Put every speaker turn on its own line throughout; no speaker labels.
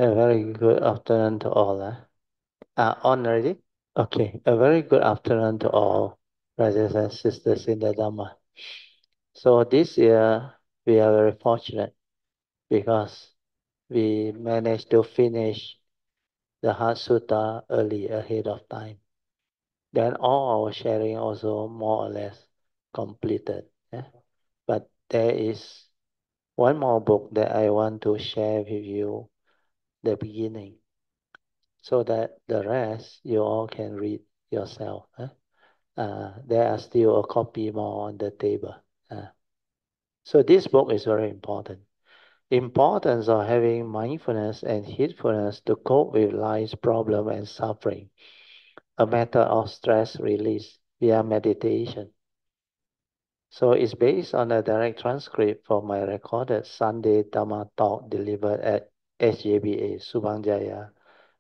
A very good afternoon to all. On already? Okay. A very good afternoon to all brothers and sisters in the Dhamma. So this year we are very fortunate because we managed to finish the Heart Sutta early ahead of time. Then all our sharing also more or less completed. But there is one more book that I want to share with you, the beginning, so that the rest you all can read yourself. There are still a copy more on the table. So this book is very important. Importance of having mindfulness and heedfulness to cope with life's problem and suffering. A method of stress release via meditation. So it's based on a direct transcript from my recorded Sunday Dhamma talk delivered at SJBA Subhangjaya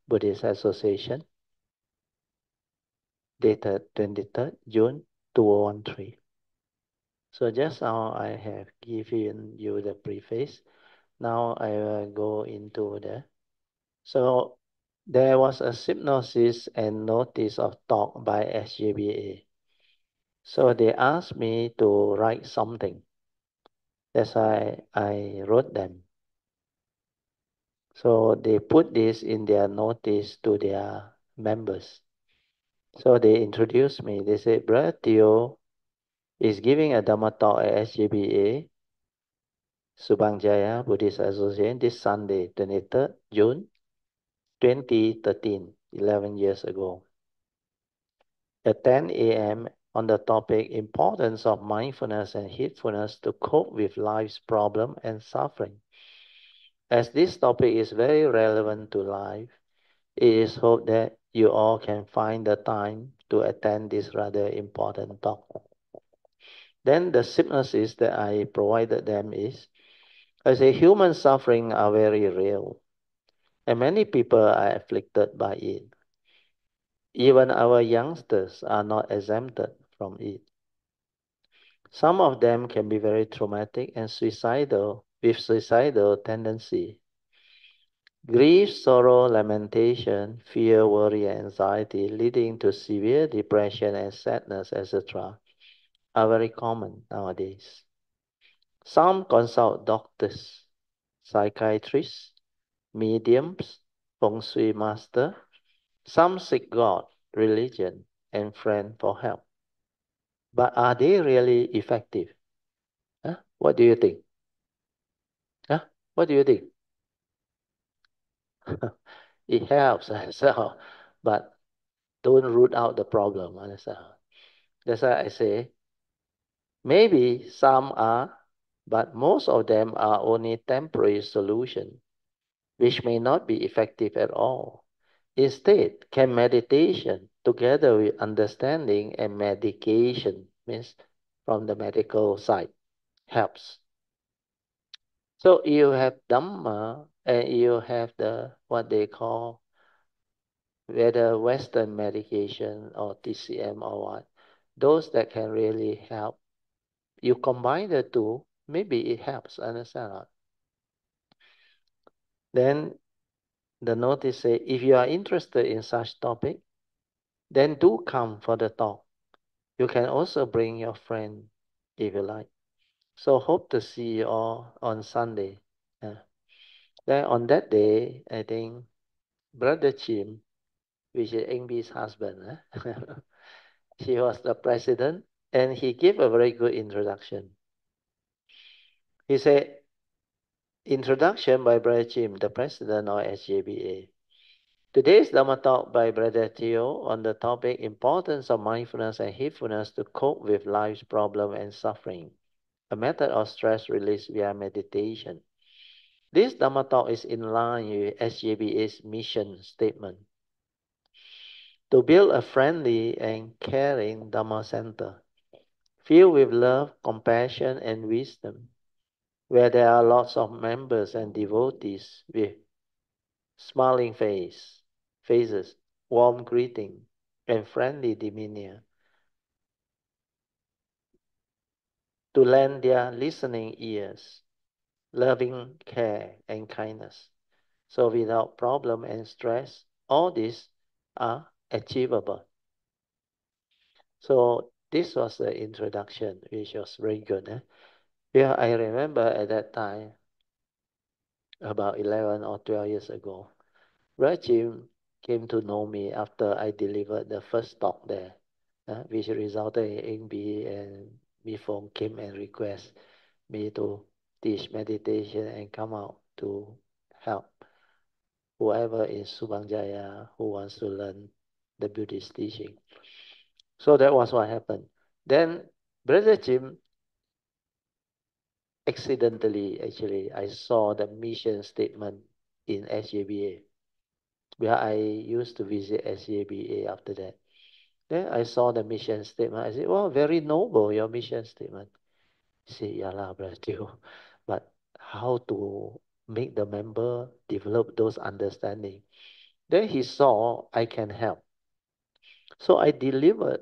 Buddhist Association, dated 23rd June 2013. So just now I have given you the preface. Now I will go into the... So there was a synopsis and notice of talk by SJBA. So they asked me to write something. That's why I wrote them. So they put this in their notice to their members. So they introduced me. They said, Brother Theo is giving a Dhamma talk at SJBA, Subhangjaya Buddhist Association, this Sunday, 23rd June 2013, 11 years ago, at 10 a.m. on the topic Importance of Mindfulness and Heedfulness to Cope with Life's Problem and Suffering. As this topic is very relevant to life, it is hoped that you all can find the time to attend this rather important talk. Then the synopsis that I provided them is, I say human suffering are very real, and many people are afflicted by it. Even our youngsters are not exempted from it. Some of them can be very traumatic and suicidal, with suicidal tendency. Grief, sorrow, lamentation, fear, worry, and anxiety leading to severe depression and sadness, etc. are very common nowadays. Some consult doctors, psychiatrists, mediums, feng shui master. Some seek God, religion, and friend for help. But are they really effective? What do you think? What do you think? It helps as well, but don't root out the problem as well. That's why I say maybe some are, but most of them are only temporary solution, which may not be effective at all. Instead, can meditation together with understanding and medication, means from the medical side, helps. So you have Dhamma and you have the what they call whether Western medication or TCM or what, those that can really help. You combine the two, maybe it helps, understand? Then the notice say, if you are interested in such topic, then do come for the talk. You can also bring your friend if you like. So hope to see you all on Sunday. Then on that day, I think Brother Chim, which is Engby's husband, he was the president, and he gave a very good introduction. He said, introduction by Brother Chim, the president of SJBA. Today's Dhamma talk by Brother Theo on the topic Importance of Mindfulness and Heedfulness to Cope with Life's Problem and Suffering, a method of stress release via meditation. This Dhamma talk is in line with SJBA's mission statement to build a friendly and caring Dhamma center, filled with love, compassion, and wisdom, where there are lots of members and devotees with smiling faces, warm greeting, and friendly demeanor, to lend their listening ears, loving care, and kindness. So without problem and stress, all these are achievable. So this was the introduction, which was very good. Yeah, I remember at that time, about 11 or 12 years ago, Jim came to know me after I delivered the first talk there, which resulted in B and Mifong came and request me to teach meditation and come out to help whoever in Subang Jaya who wants to learn the Buddhist teaching. So that was what happened. Then Brother Jim, accidentally, actually, I saw the mission statement in SJBA, where I used to visit SJBA after that. Then I saw the mission statement. I said, "Well, very noble, your mission statement." He said, "Yeah lah, brother, but how to make the member develop those understanding?" Then he saw I can help. So I delivered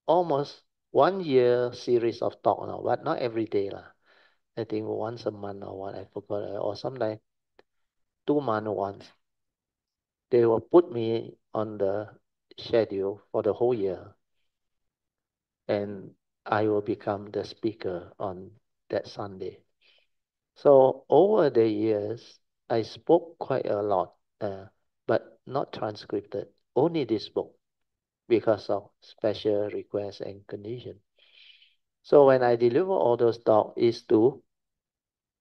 almost 1 year series of talk now, but not every day lah. I think once a month or what, I forgot, or sometimes 2 months once. They will put me on the schedule for the whole year, and I will become the speaker on that Sunday. So over the years, I spoke quite a lot, but not transcribed. Only this book because of special requests and condition. So when I deliver all those talks is to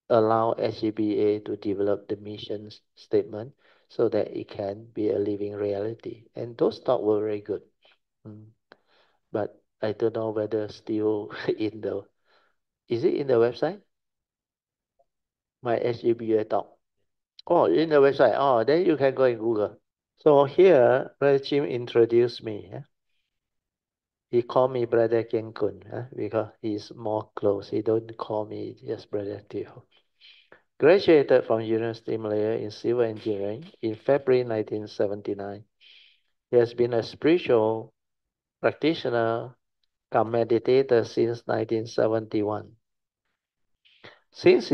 allow SGBA to develop the mission statement so that it can be a living reality. And those talks were very good. But I don't know whether still in the, is it in the website? My SGBA talk. Oh, in the website. Oh, then you can go and Google. So here, Brother Jim introduced me. He called me Brother Ken Kun because he's more close. He don't call me just Brother Teo. Graduated from University of Malaya in civil engineering in February 1979. He has been a spiritual practitioner come meditator since 1971. Since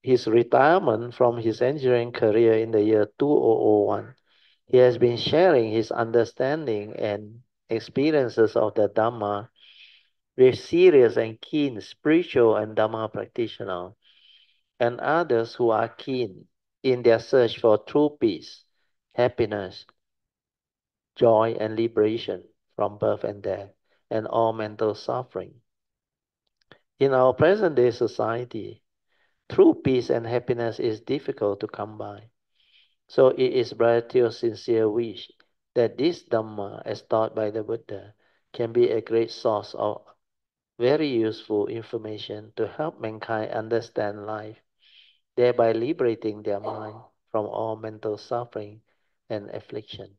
his retirement from his engineering career in the year 2001, he has been sharing his understanding and experiences of the Dhamma with serious and keen spiritual and Dhamma practitioners and others who are keen in their search for true peace, happiness, joy, and liberation from birth and death and all mental suffering. In our present day society, true peace and happiness is difficult to come by. So it is Brother Theo's sincere wish that this Dhamma, as taught by the Buddha, can be a great source of very useful information to help mankind understand life, thereby liberating their mind from all mental suffering and affliction.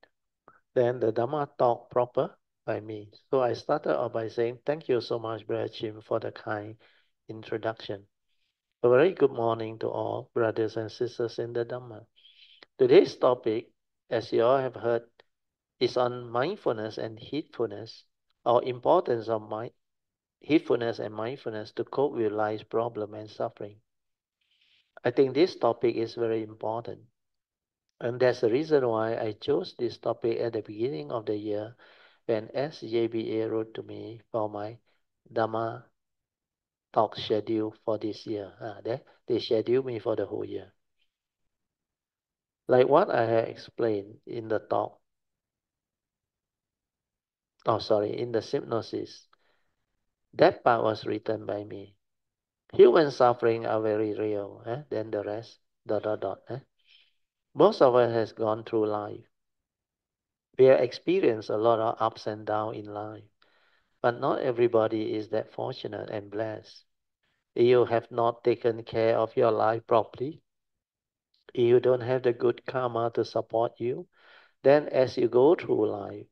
Then the Dhamma talk proper by me. So I started off by saying, thank you so much, Brother Jim, for the kind introduction. A very good morning to all brothers and sisters in the Dhamma. Today's topic, as you all have heard, is on mindfulness and heedfulness, or importance of heedfulness and mindfulness to cope with life's problem and suffering. I think this topic is very important. And that's the reason why I chose this topic at the beginning of the year when SJBA wrote to me for my Dhamma talk schedule for this year. They scheduled me for the whole year. Like what I have explained in the talk, in the hypnosis, that part was written by me. Human suffering are very real. Then the rest, dot, dot, dot. Most of us has gone through life. We have experienced a lot of ups and downs in life. But not everybody is that fortunate and blessed. If you have not taken care of your life properly, if you don't have the good karma to support you, then as you go through life,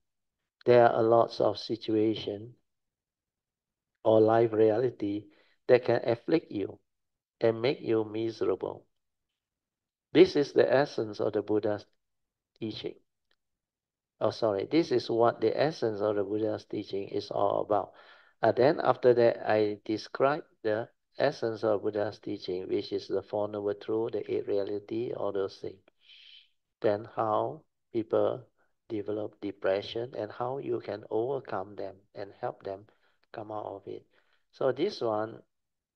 there are lots of situations or life reality that can afflict you and make you miserable. This is the essence of the Buddha's teaching. This is what the essence of the Buddha's teaching is all about. And then after that, I describe the essence of Buddha's teaching, which is the Four Noble Truths, the Eight Reality, all those things. then how people develop depression and how you can overcome them and help them come out of it. So this one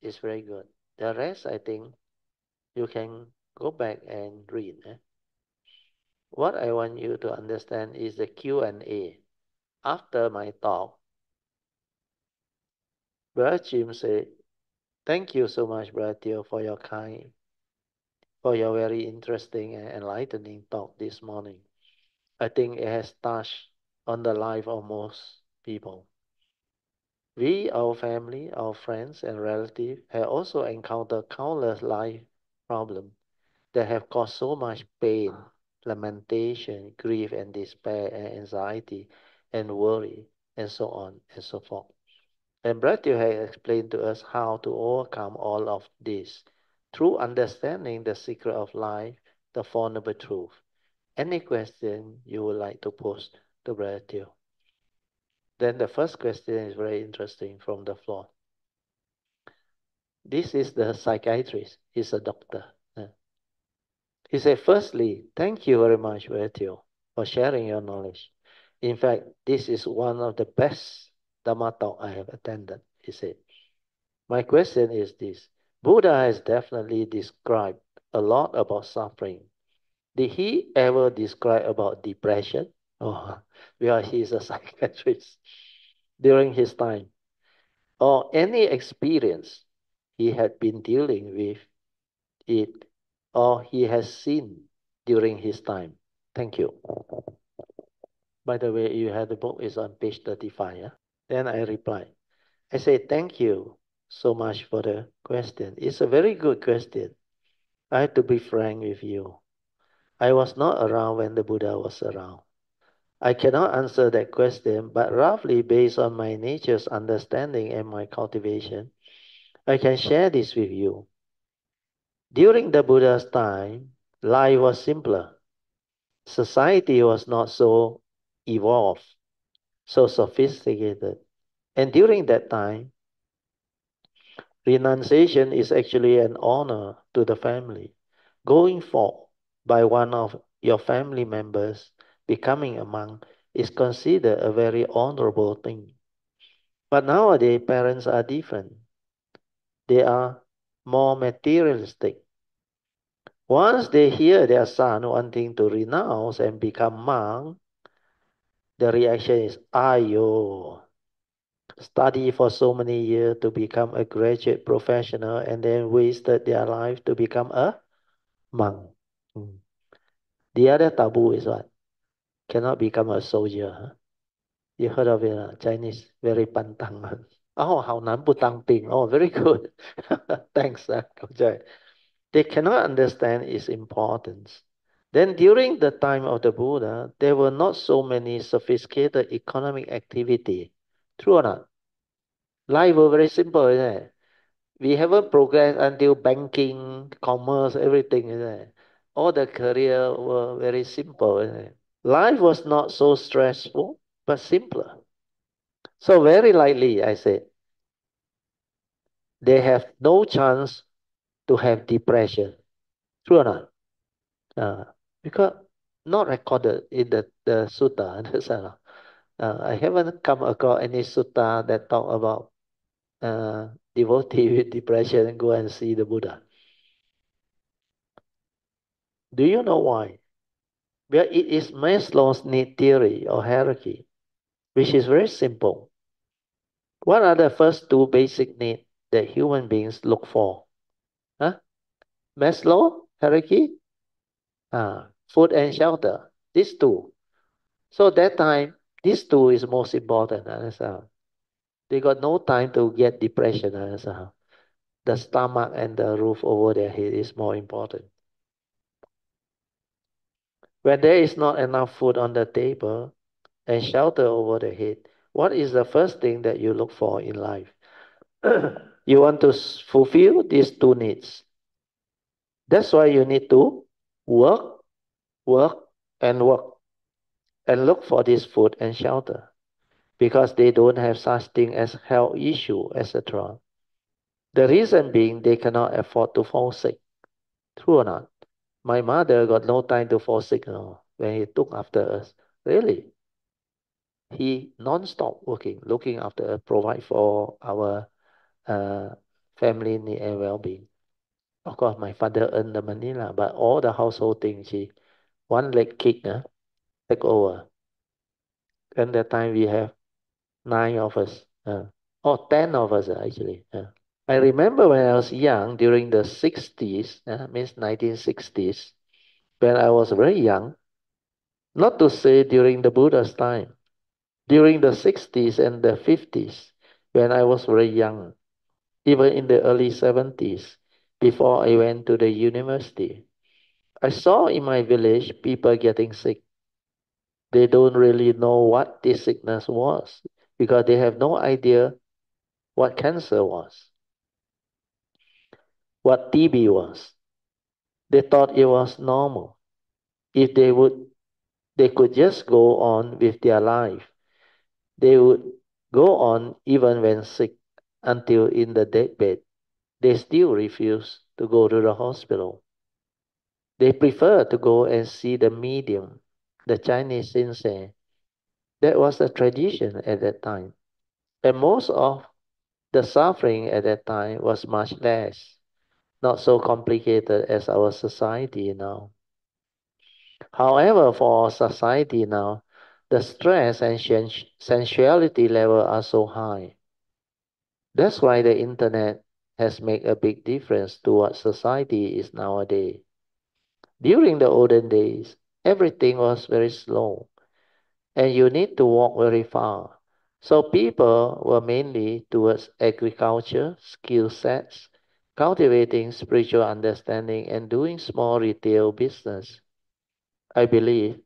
is very good. The rest, I think, you can go back and read. What I want you to understand is the Q&A. After my talk, Brother Jim said, "Thank you so much, Brother Teo, for your very interesting and enlightening talk this morning. I think it has touched on the life of most people. We, our family, our friends and relatives have also encountered countless life problems that have caused so much pain, lamentation, grief and despair and anxiety and worry and so on and so forth. And Bratio has explained to us how to overcome all of this through understanding the secret of life, the Four Noble Truths. Any question you would like to pose to Bratio? Then the first question is very interesting from the floor. This is the psychiatrist. He's a doctor. He said, "Firstly, thank you very much, Bratio, for sharing your knowledge. In fact, this is one of the best Dhamma talk I have attended," he said. "My question is this. Buddha has definitely described a lot about suffering. Did he ever describe about depression?" Oh, because he's a psychiatrist during his time. Or any experience he had been dealing with it or he has seen during his time. Thank you. By the way, you have the book is on page 35. Yeah? Then I replied. I say, "Thank you so much for the question. It's a very good question. I have to be frank with you. I was not around when the Buddha was around. I cannot answer that question, but roughly based on my nature's understanding and my cultivation, I can share this with you. During the Buddha's time, life was simpler. Society was not so evolved, so sophisticated. And during that time, renunciation is actually an honor to the family. Going forth by one of your family members becoming a monk is considered a very honorable thing. But nowadays, parents are different. They are more materialistic. Once they hear their son wanting to renounce and become monk, the reaction is, "Ayo, study for so many years to become a graduate professional and then wasted their life to become a monk." Mm. The other taboo is what? Cannot become a soldier. Huh? You heard of it? Chinese very pantang. Oh, 好男不当兵. Oh, very good. Thanks, Coach. They cannot understand its importance. Then during the time of the Buddha, there were not so many sophisticated economic activity. True or not? Life was very simple, isn't it? We haven't progressed until banking, commerce, everything, isn't it? All the career were very simple, isn't it? Life was not so stressful, but simpler. So very likely, I said, they have no chance to have depression. True or not? Because not recorded in the sutta. I haven't come across any sutta that talk about devotee with depression and go and see the Buddha. Do you know why? Well, it is Maslow's need theory or hierarchy, which is very simple. What are the first two basic needs that human beings look for? Huh? Maslow hierarchy? Food and shelter. These two. So that time, these two is most important. They got no time to get depression. The stomach and the roof over their head is more important. When there is not enough food on the table and shelter over the head, what is the first thing that you look for in life? You want to fulfill these two needs. That's why you need to work, work, and work, and look for this food and shelter, because they don't have such thing as health issue, etc. The reason being they cannot afford to fall sick. True or not? My mother got no time to fall sick, when he took after us. Really, he non-stop working, looking after us, provide for our uh, family need and well-being. Of course, my father earned the money lah, but all the household things, she one leg kick, take over. And that time we have 9 of us, or 10 of us actually. I remember when I was young, during the 60s, means 1960s, when I was very young, not to say during the Buddha's time, during the 60s and the 50s, when I was very young, even in the early 70s, before I went to the university, I saw in my village people getting sick. They don't really know what this sickness was because they have no idea what cancer was, what TB was. They thought it was normal. If they could just go on with their life. They would go on even when sick until in the deathbed. They still refuse to go to the hospital. They prefer to go and see the medium, the Chinese sensei. That was the tradition at that time. And most of the suffering at that time was much less, not so complicated as our society now. However, for our society now, the stress and sensuality level are so high. That's why the internet has made a big difference to what society is nowadays. During the olden days, everything was very slow and you need to walk very far. So people were mainly towards agriculture, skill sets, cultivating spiritual understanding and doing small retail business. I believe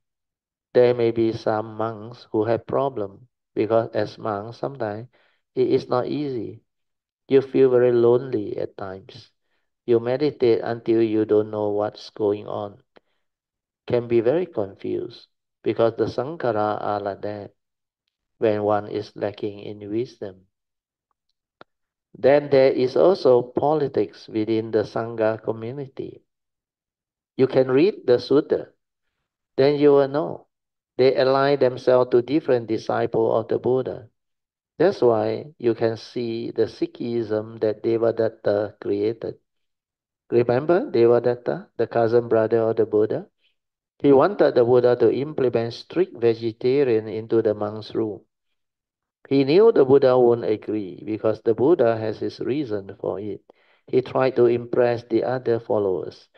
there may be some monks who have problem because as monks sometimes it is not easy. You feel very lonely at times. You meditate until you don't know what's going on. Can be very confused because the Sankara are like that when one is lacking in wisdom. Then there is also politics within the Sangha community. You can read the Sutta, then you will know. They align themselves to different disciples of the Buddha. That's why you can see the Sikhism that Devadatta created. Remember Devadatta, the cousin brother of the Buddha? He wanted the Buddha to implement strict vegetarian into the monk's rule. He knew the Buddha won't agree because the Buddha has his reason for it. He tried to impress the other followers.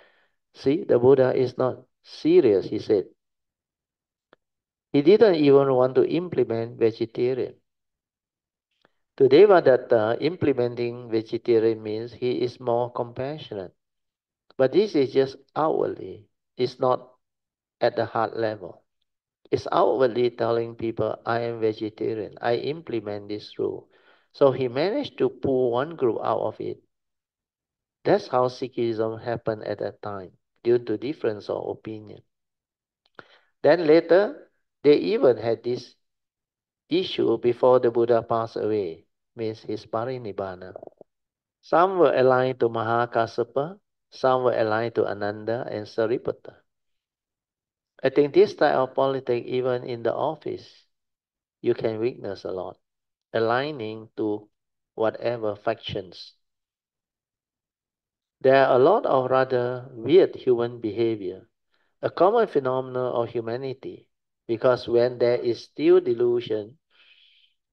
See, the Buddha is not serious, he said. He didn't even want to implement vegetarian. To Devadatta, implementing vegetarian means he is more compassionate. But this is just outwardly. It's not at the heart level. It's outwardly telling people, I am vegetarian. I implement this rule. So he managed to pull one group out of it. That's how Sikhism happened at that time, due to difference of opinion. Then later, they even had this issue before the Buddha passed away, means his parinibbana. Some were aligned to Mahakassapa, some were aligned to Ananda and Sariputta. I think this type of politics, even in the office, you can witness a lot, aligning to whatever factions. There are a lot of rather weird human behavior, a common phenomenon of humanity, because when there is still delusion,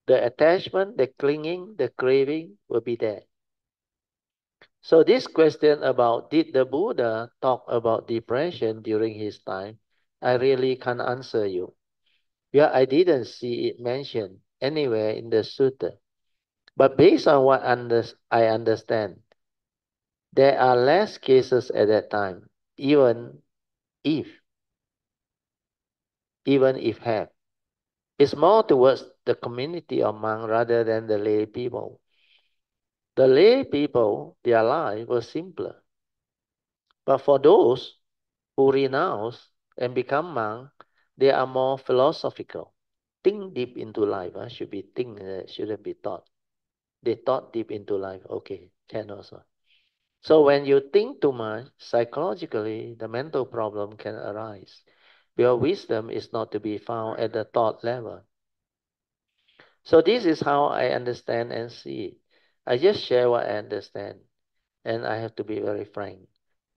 the attachment, the clinging, the craving will be there. So this question about did the Buddha talk about depression during his time, I really can't answer you. Yeah, I didn't see it mentioned anywhere in the sutta. But based on what I understand, there are less cases at that time, if, even if have. It's more towards the community of monks rather than the lay people. The lay people, their life was simpler. But for those who renounce and become monk, they are more philosophical. Think deep into life. Should be think, shouldn't be thought. They thought deep into life. Okay, can also. So when you think too much, psychologically, the mental problem can arise. Your wisdom is not to be found at the thought level. So this is how I understand and see it. I just share what I understand, and I have to be very frank.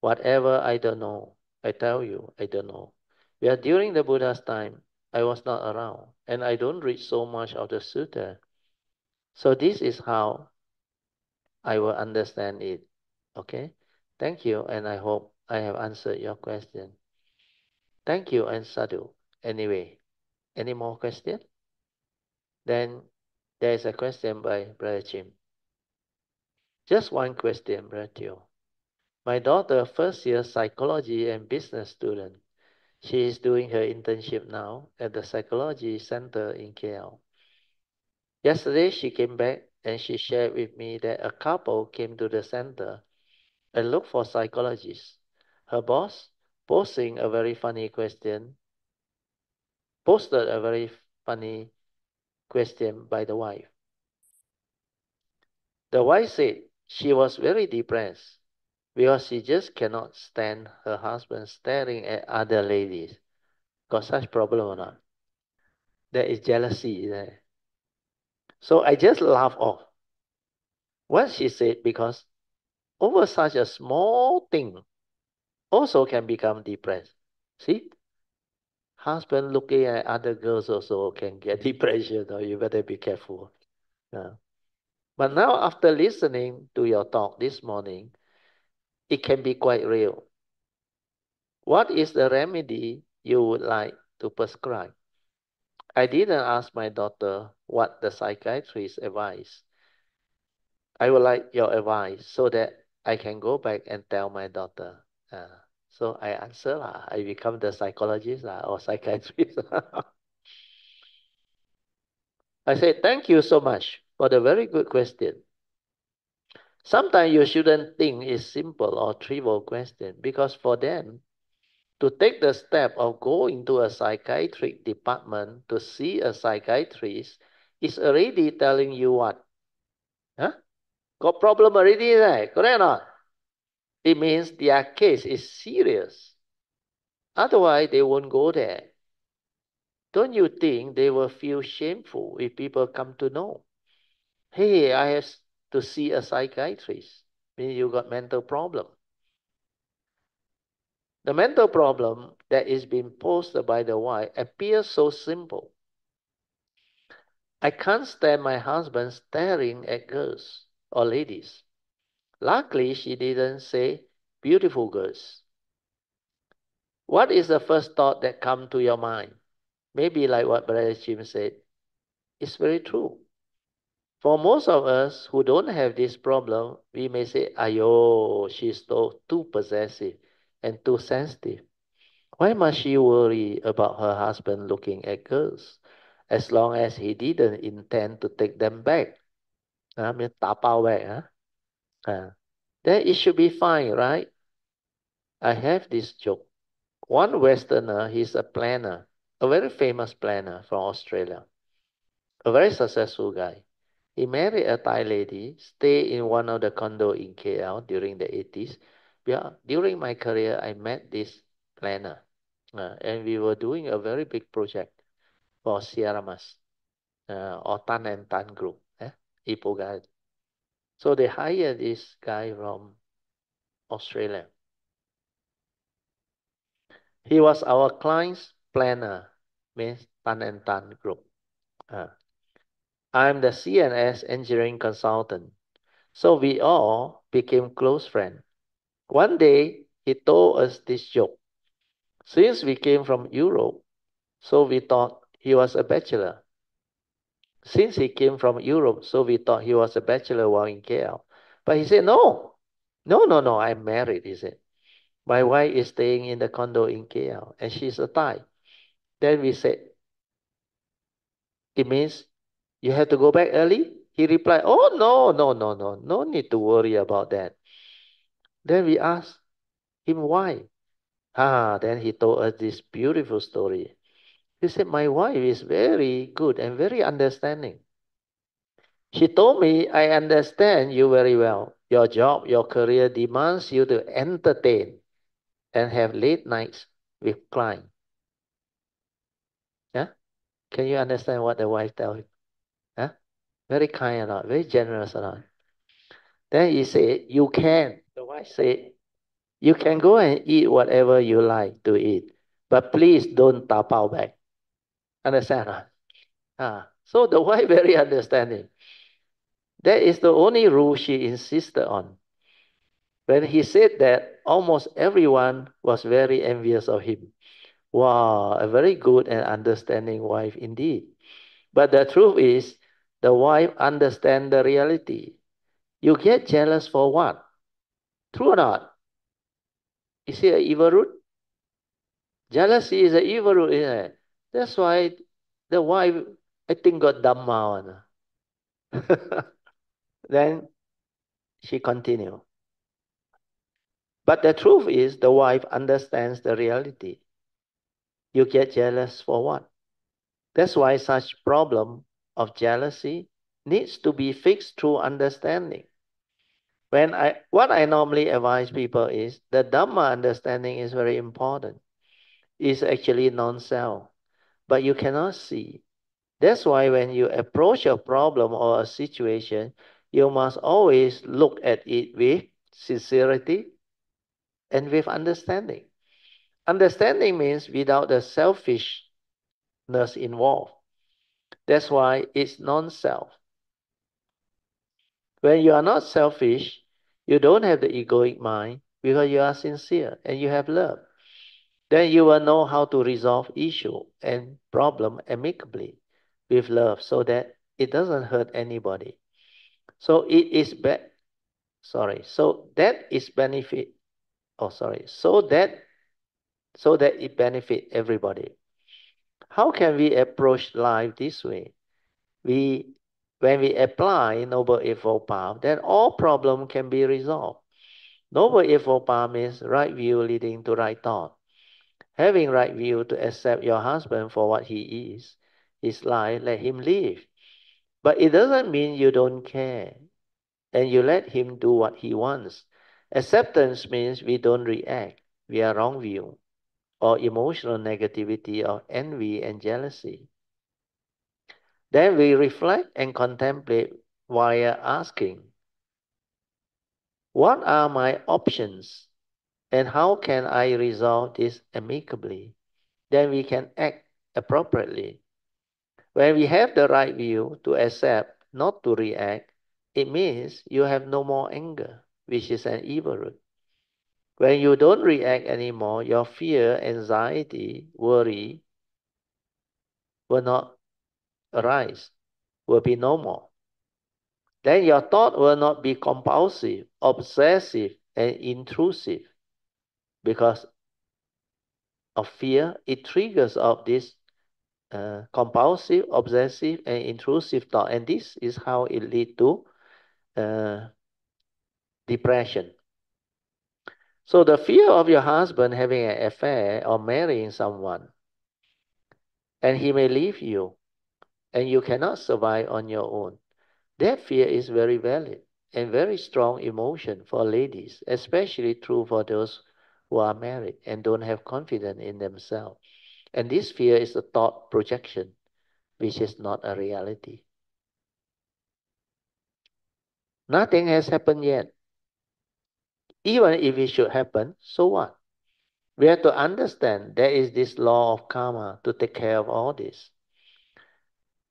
Whatever I don't know, I tell you, I don't know. Where during the Buddha's time, I was not around, and I don't read so much of the sutta. So this is how I will understand it. Okay? Thank you, and I hope I have answered your question. Thank you, and sadhu. Anyway, any more question? Then there is a question by Brother Jim. Just one question, Brother Teo. My daughter, first year psychology and business student. She is doing her internship now at the psychology center in KL. Yesterday she came back and she shared with me that a couple came to the center and looked for psychologists. Her boss posting a very funny question, posted a very funny question by the wife. The wife said she was very depressed because she just cannot stand her husband staring at other ladies. Got such problem or not? There is jealousy there. So I just laugh off what she said because over such a small thing also can become depressed. See? Husband looking at other girls also can get depression, or you better be careful. Yeah. But now after listening to your talk this morning, it can be quite real. What is the remedy you would like to prescribe? I didn't ask my daughter what the psychiatrist advised. I would like your advice so that I can go back and tell my daughter. So I answer lah. I become the psychologist lah, or psychiatrist. I say thank you so much for the very good question. Sometimes you shouldn't think it's simple or trivial question because for them to take the step of going to a psychiatric department to see a psychiatrist is already telling you what? Huh? Got problem already there, correct or not? It means their case is serious. Otherwise, they won't go there. Don't you think they will feel shameful if people come to know? Hey, I have to see a psychiatrist. Means you got mental problem. The mental problem that is being posed by the wife appears so simple. I can't stand my husband staring at girls or ladies. Luckily, she didn't say beautiful girls. What is the first thought that comes to your mind? Maybe like what Brother Jim said, it's very true. For most of us who don't have this problem, we may say, ayo, she's too possessive and too sensitive. Why must she worry about her husband looking at girls? As long as he didn't intend to take them back. I mean, 打包 back. Then it should be fine, right? I have this joke. One Westerner, he's a planner, a very famous planner from Australia, a very successful guy. He married a Thai lady, stayed in one of the condo in KL during the 80s. Yeah, during my career, I met this planner, and we were doing a very big project for Sierra Mas, or Tan and Tan Group, Ipoh guy. So they hired this guy from Australia. He was our client's planner, means Tan and Tan Group. I'm the CNS engineering consultant. So we all became close friends. One day, he told us this joke. Since we came from Europe, so we thought he was a bachelor. Since he came from Europe, so we thought he was a bachelor while in KL. But he said, no, no, I'm married, he said. My wife is staying in the condo in KL, and she's a Thai. Then we said, it means you have to go back early? He replied, oh, no need to worry about that. Then we asked him why. Then he told us this beautiful story. He said, my wife is very good and very understanding. She told me, I understand you very well. Your job, your career demands you to entertain and have late nights with clients. Yeah? Can you understand what the wife tells you? Huh? Very kind or not, very generous or not. Then he said, you can. The wife said, you can go and eat whatever you like to eat, but please don't tapao back. Understand? Huh? So the wife very understanding. That is the only rule she insisted on. When he said that, almost everyone was very envious of him. Wow, a very good and understanding wife indeed. But the truth is, the wife understands the reality. You get jealous for what? True or not? Is it an evil root? Jealousy is an evil root, isn't it? That's why the wife, I think, got Dhamma on. Then she continued. But the truth is, the wife understands the reality. You get jealous for what? That's why such problem of jealousy needs to be fixed through understanding. What I normally advise people is the Dhamma understanding is very important. It's actually non-self, but you cannot see. That's why when you approach a problem or a situation, you must always look at it with sincerity and with understanding. Understanding means without the selfishness involved. That's why it's non-self. When you are not selfish, you don't have the egoic mind because you are sincere and you have love. Then you will know how to resolve issue and problem amicably with love so that it doesn't hurt anybody. So it is so that is benefit. Oh, sorry. So that it benefit everybody. How can we approach life this way? We When we apply Noble Eightfold Path, then all problem can be resolved. Noble Eightfold Path means right view leading to right thought. Having right view to accept your husband for what he is, his life, let him live. But it doesn't mean you don't care and you let him do what he wants. Acceptance means we don't react. We are wrong view or emotional negativity or envy and jealousy. Then we reflect and contemplate while asking, what are my options and how can I resolve this amicably? Then we can act appropriately. When we have the right view to accept, not to react, it means you have no more anger, which is an evil root. When you don't react anymore, your fear, anxiety, worry will not arise, will be no more. Then your thought will not be compulsive, obsessive, and intrusive because of fear. It triggers of this compulsive, obsessive, and intrusive thought, and this is how it leads to uh, depression. So the fear of your husband having an affair or marrying someone, and he may leave you, and you cannot survive on your own. That fear is very valid and very strong emotion for ladies, especially true for those who are married and don't have confidence in themselves. And this fear is a thought projection, which is not a reality. Nothing has happened yet. Even if it should happen, so what? We have to understand there is this law of karma to take care of all this.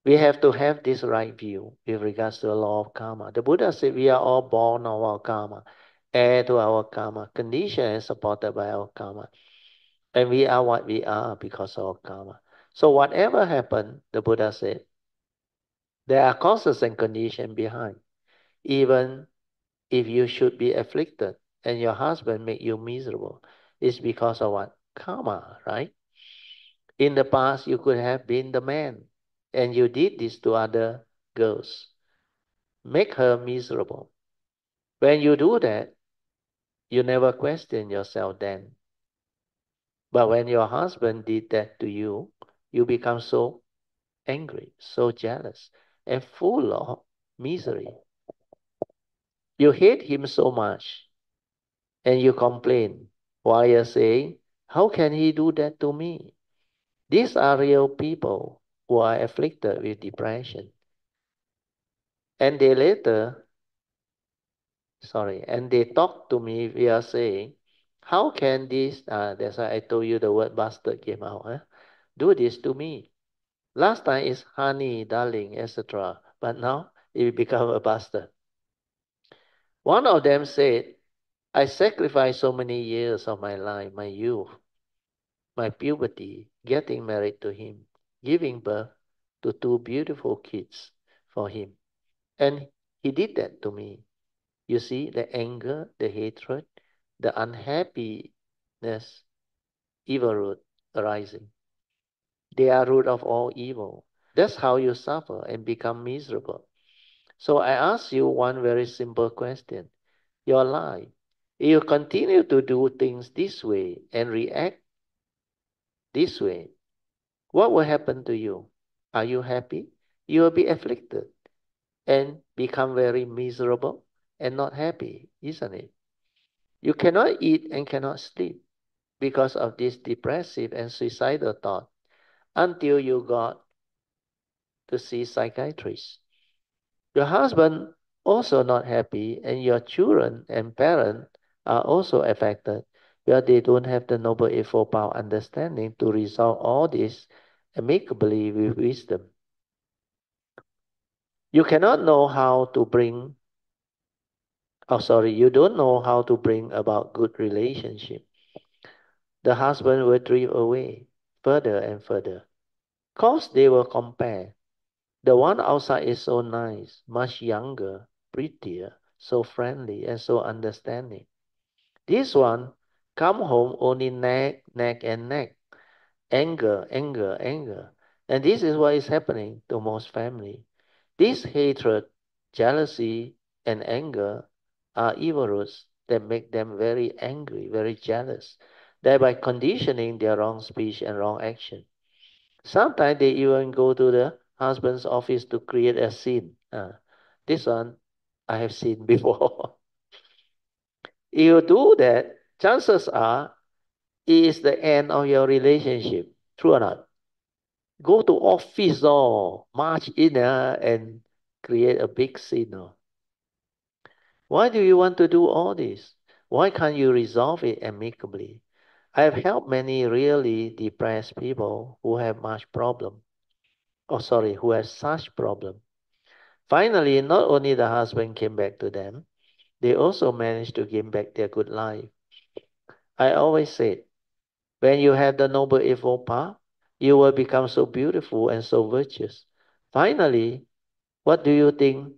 We have to have this right view with regards to the law of karma. The Buddha said we are all born of our karma, heir to our karma, conditioned and supported by our karma. And we are what we are because of our karma. So whatever happened, the Buddha said, there are causes and conditions behind. Even if you should be afflicted and your husband make you miserable, it's because of what? Karma, right? In the past, you could have been the man and you did this to other girls. Make her miserable. When you do that, you never question yourself then. But when your husband did that to you, you become so angry, so jealous, and full of misery. You hate him so much and you complain while you're saying, how can he do that to me? These are real people who are afflicted with depression. And they later, and they talk to me via saying, how can this, that's why I told you the word bastard came out, do this to me. Last time is honey, darling, etc. But now it become a bastard. One of them said, I sacrificed so many years of my life, my youth, my puberty, getting married to him, giving birth to two beautiful kids for him. And he did that to me. You see, the anger, the hatred, the unhappiness, evil root arising. They are root of all evil. That's how you suffer and become miserable. So I ask you one very simple question. Your life, if you continue to do things this way and react this way, what will happen to you? Are you happy? You will be afflicted and become very miserable and not happy, isn't it? You cannot eat and cannot sleep because of this depressive and suicidal thought until you got to see psychiatrists. Your husband also not happy and your children and parents are also affected where they don't have the noble eightfold path understanding to resolve all this amicably with wisdom. You cannot know how to bring, you don't know how to bring about good relationship. The husband will drift away further and further. Cause they will compare. The one outside is so nice, much younger, prettier, so friendly and so understanding. This one come home only nag, nag and nag. Anger, anger, anger. And this is what is happening to most family. This hatred, jealousy, and anger are evil roots that make them very angry, very jealous, thereby conditioning their wrong speech and wrong action. Sometimes they even go to the husband's office to create a scene. This one I have seen before. If you do that, chances are it is the end of your relationship. True or not? Go to office or march in and create a big scene. Why do you want to do all this? Why can't you resolve it amicably? I have helped many really depressed people who have much problem. Who have such problem. Finally, not only the husband came back to them, they also managed to gain back their good life. I always said, when you have the noble eightfold path, you will become so beautiful and so virtuous. Finally, what do you think?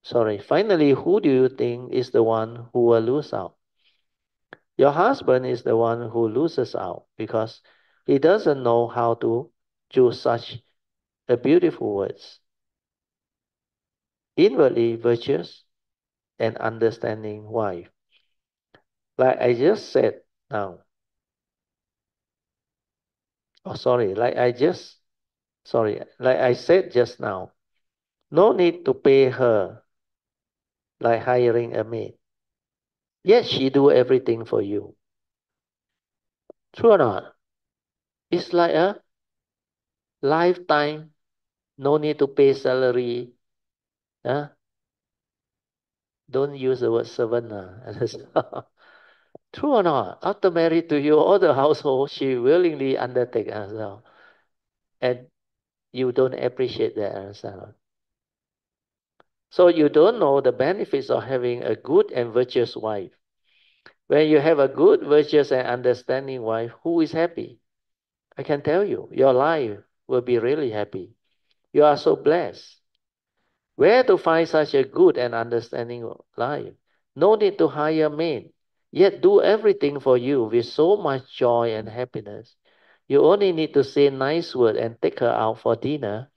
Finally, who do you think is the one who will lose out? Your husband is the one who loses out because he doesn't know how to choose such a beautiful words. Inwardly virtuous and understanding wife. Like I just said now. Like like I said just now. No need to pay her like hiring a maid. Yet she do everything for you. True or not? It's like a lifetime, no need to pay salary. Huh? Don't use the word servant. True or not? After married to you, all the household, she willingly undertake herself. And you don't appreciate that herself. So you don't know the benefits of having a good and virtuous wife. When you have a good, virtuous, and understanding wife, who is happy? I can tell you, your life will be really happy. You are so blessed. Where to find such a good and understanding life? No need to hire maid, yet do everything for you with so much joy and happiness. You only need to say nice word and take her out for dinner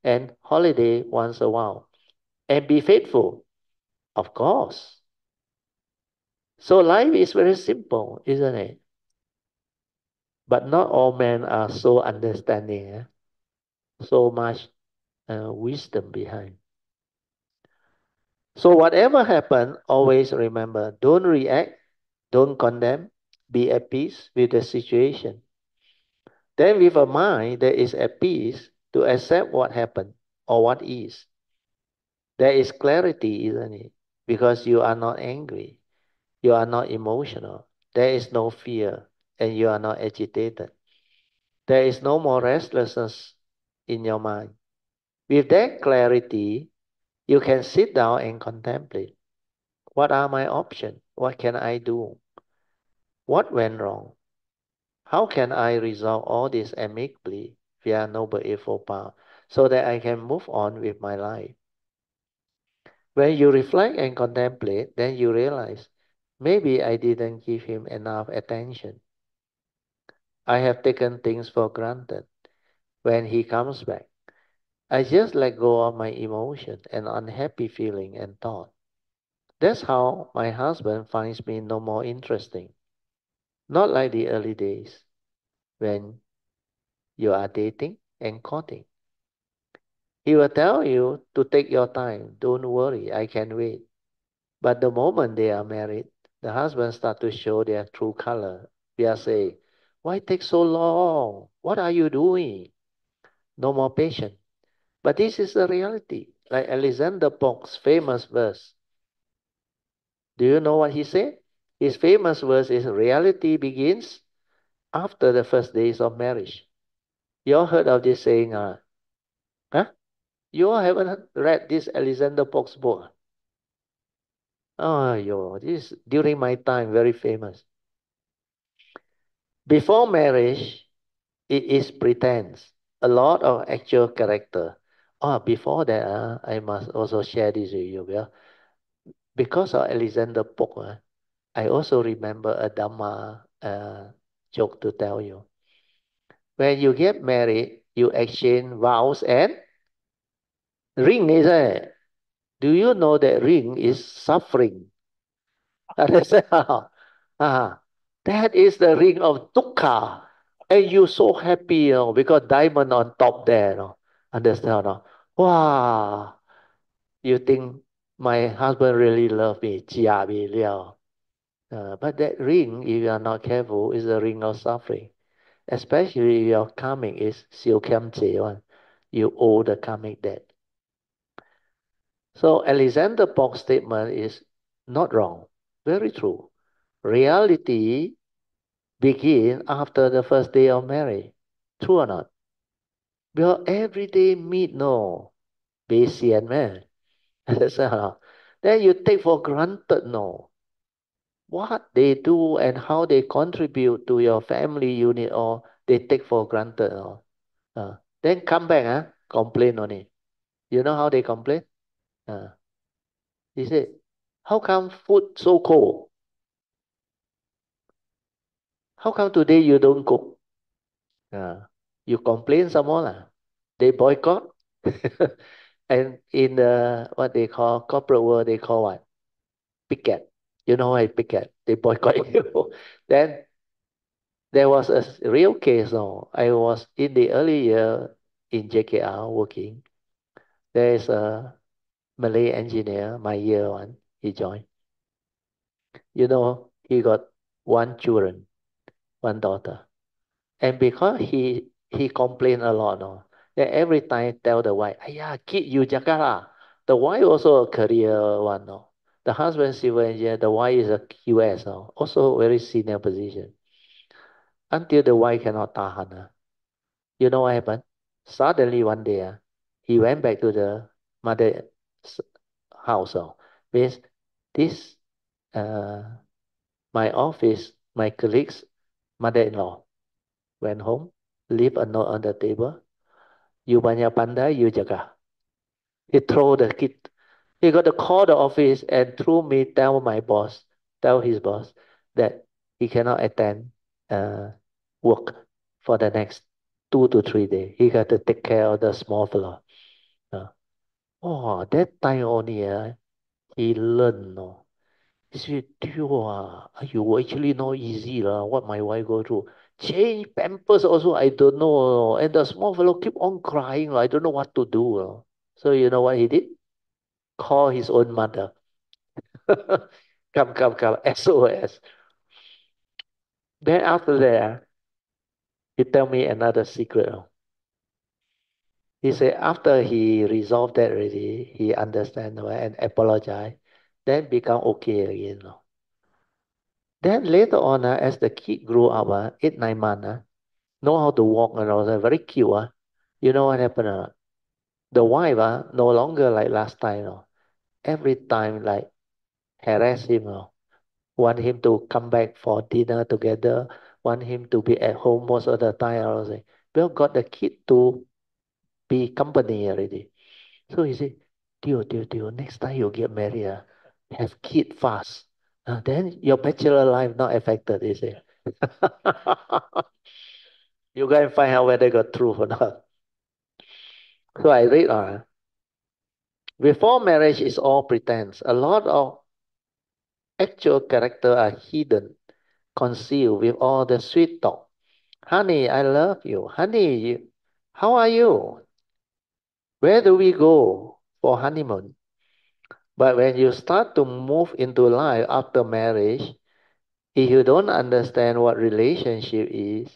and holiday once a while. And be faithful, of course. So life is very simple, isn't it? But not all men are so understanding, so much wisdom behind. So whatever happen, always remember, don't react, don't condemn, be at peace with the situation. Then with a mind that is at peace to accept what happened or what is, there is clarity, isn't it? Because you are not angry, you are not emotional, there is no fear, and you are not agitated. There is no more restlessness in your mind. With that clarity, you can sit down and contemplate. What are my options? What can I do? What went wrong? How can I resolve all this amicably via noble eightfold path so that I can move on with my life? When you reflect and contemplate, then you realize maybe I didn't give him enough attention. I have taken things for granted. When he comes back, I just let go of my emotion and unhappy feeling and thought. That's how my husband finds me no more interesting. Not like the early days when you are dating and courting. He will tell you to take your time. Don't worry, I can wait. But the moment they are married, the husband start to show their true color. They are saying, why take so long? What are you doing? No more patience. But this is the reality. Like Alexander Pope's famous verse. Do you know what he said? His famous verse is reality begins after the first days of marriage. You all heard of this saying, huh? You all haven't read this Alexander Pope's book? Oh, yo, this during my time very famous. Before marriage, it is pretense, a lot of actual character. Oh, before that, I must also share this with you. Yeah? Because of Alexander Pope, I also remember a Dhamma joke to tell you. When you get married, you exchange vows and ring, is it? Do you know that ring is suffering? Understand? Ah, that is the ring of dukkha. And you so happy, because diamond on top there, Understand? Wow, you think my husband really love me, jia bi liao. But that ring, if you are not careful, is a ring of suffering. Especially if your karmic is siêu kiam che one. You owe the karmic debt. So Alexander Pope's statement is not wrong. Very true. Reality begin after the first day of marriage. True or not? Because everyday meet no. Bayesian man. Then you take for granted no. What they do and how they contribute to your family unit or they take for granted. Then come back, complain on it. You know how they complain? Uh, he said, how come food so cold? How come today you don't cook? You complain some more lah. They boycott. And in the what they call corporate world, they call what? Picket. You know why picket? They boycott you. Then there was a real case. No, I was in the early year in JKR working. There is a Malay engineer, my year one. He joined. He got one children, one daughter. And because he complained a lot, no, then every time tell the wife, "Ayah, kid you jaga lah." The wife also a career one, no. The husband civil engineer, the wife is a QS, no, also very senior position. Until the wife cannot tahan. You know what happened? Suddenly one day, he went back to the mother's house. Means this uh my office, my colleagues, mother-in-law went home, leave a note on the table. You banyak pandai, you jaga. He throw the kid. He got to call the office and through me tell his boss that he cannot attend work for the next 2 to 3 days. He got to take care of the small fellow. Uh, that time only he learned. No. He said, you actually not easy lah. What my wife go through. Change pampers also, I don't know. And the small fellow keep on crying. I don't know what to do. So you know what he did? call his own mother. Come, SOS. Then after that, he tell me another secret. He said after he resolved that already, he understand and apologize, then become okay again. Then later on, as the kid grew up, 8, 9 months, know how to walk and all that, very cute. You know what happened? The wife no longer like last time. Every time like harass him, want him to come back for dinner together, want him to be at home most of the time. I was like, well, got the kid to be company already. So he said, Tio, next time you get married, have kid fast. Then your bachelor life not affected, he said. You go and find out whether got truth or not. So I read before marriage is all pretense. A lot of actual character are hidden, concealed with all the sweet talk. Honey, I love you. Honey, how are you? Where do we go for honeymoon? But when you start to move into life after marriage, if you don't understand what relationship is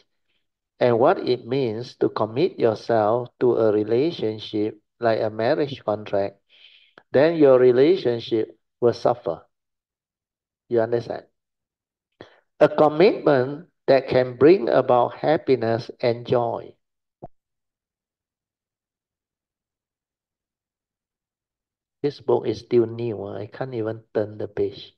and what it means to commit yourself to a relationship like a marriage contract, then your relationship will suffer. You understand? A commitment that can bring about happiness and joy. This book is still new. I can't even turn the page.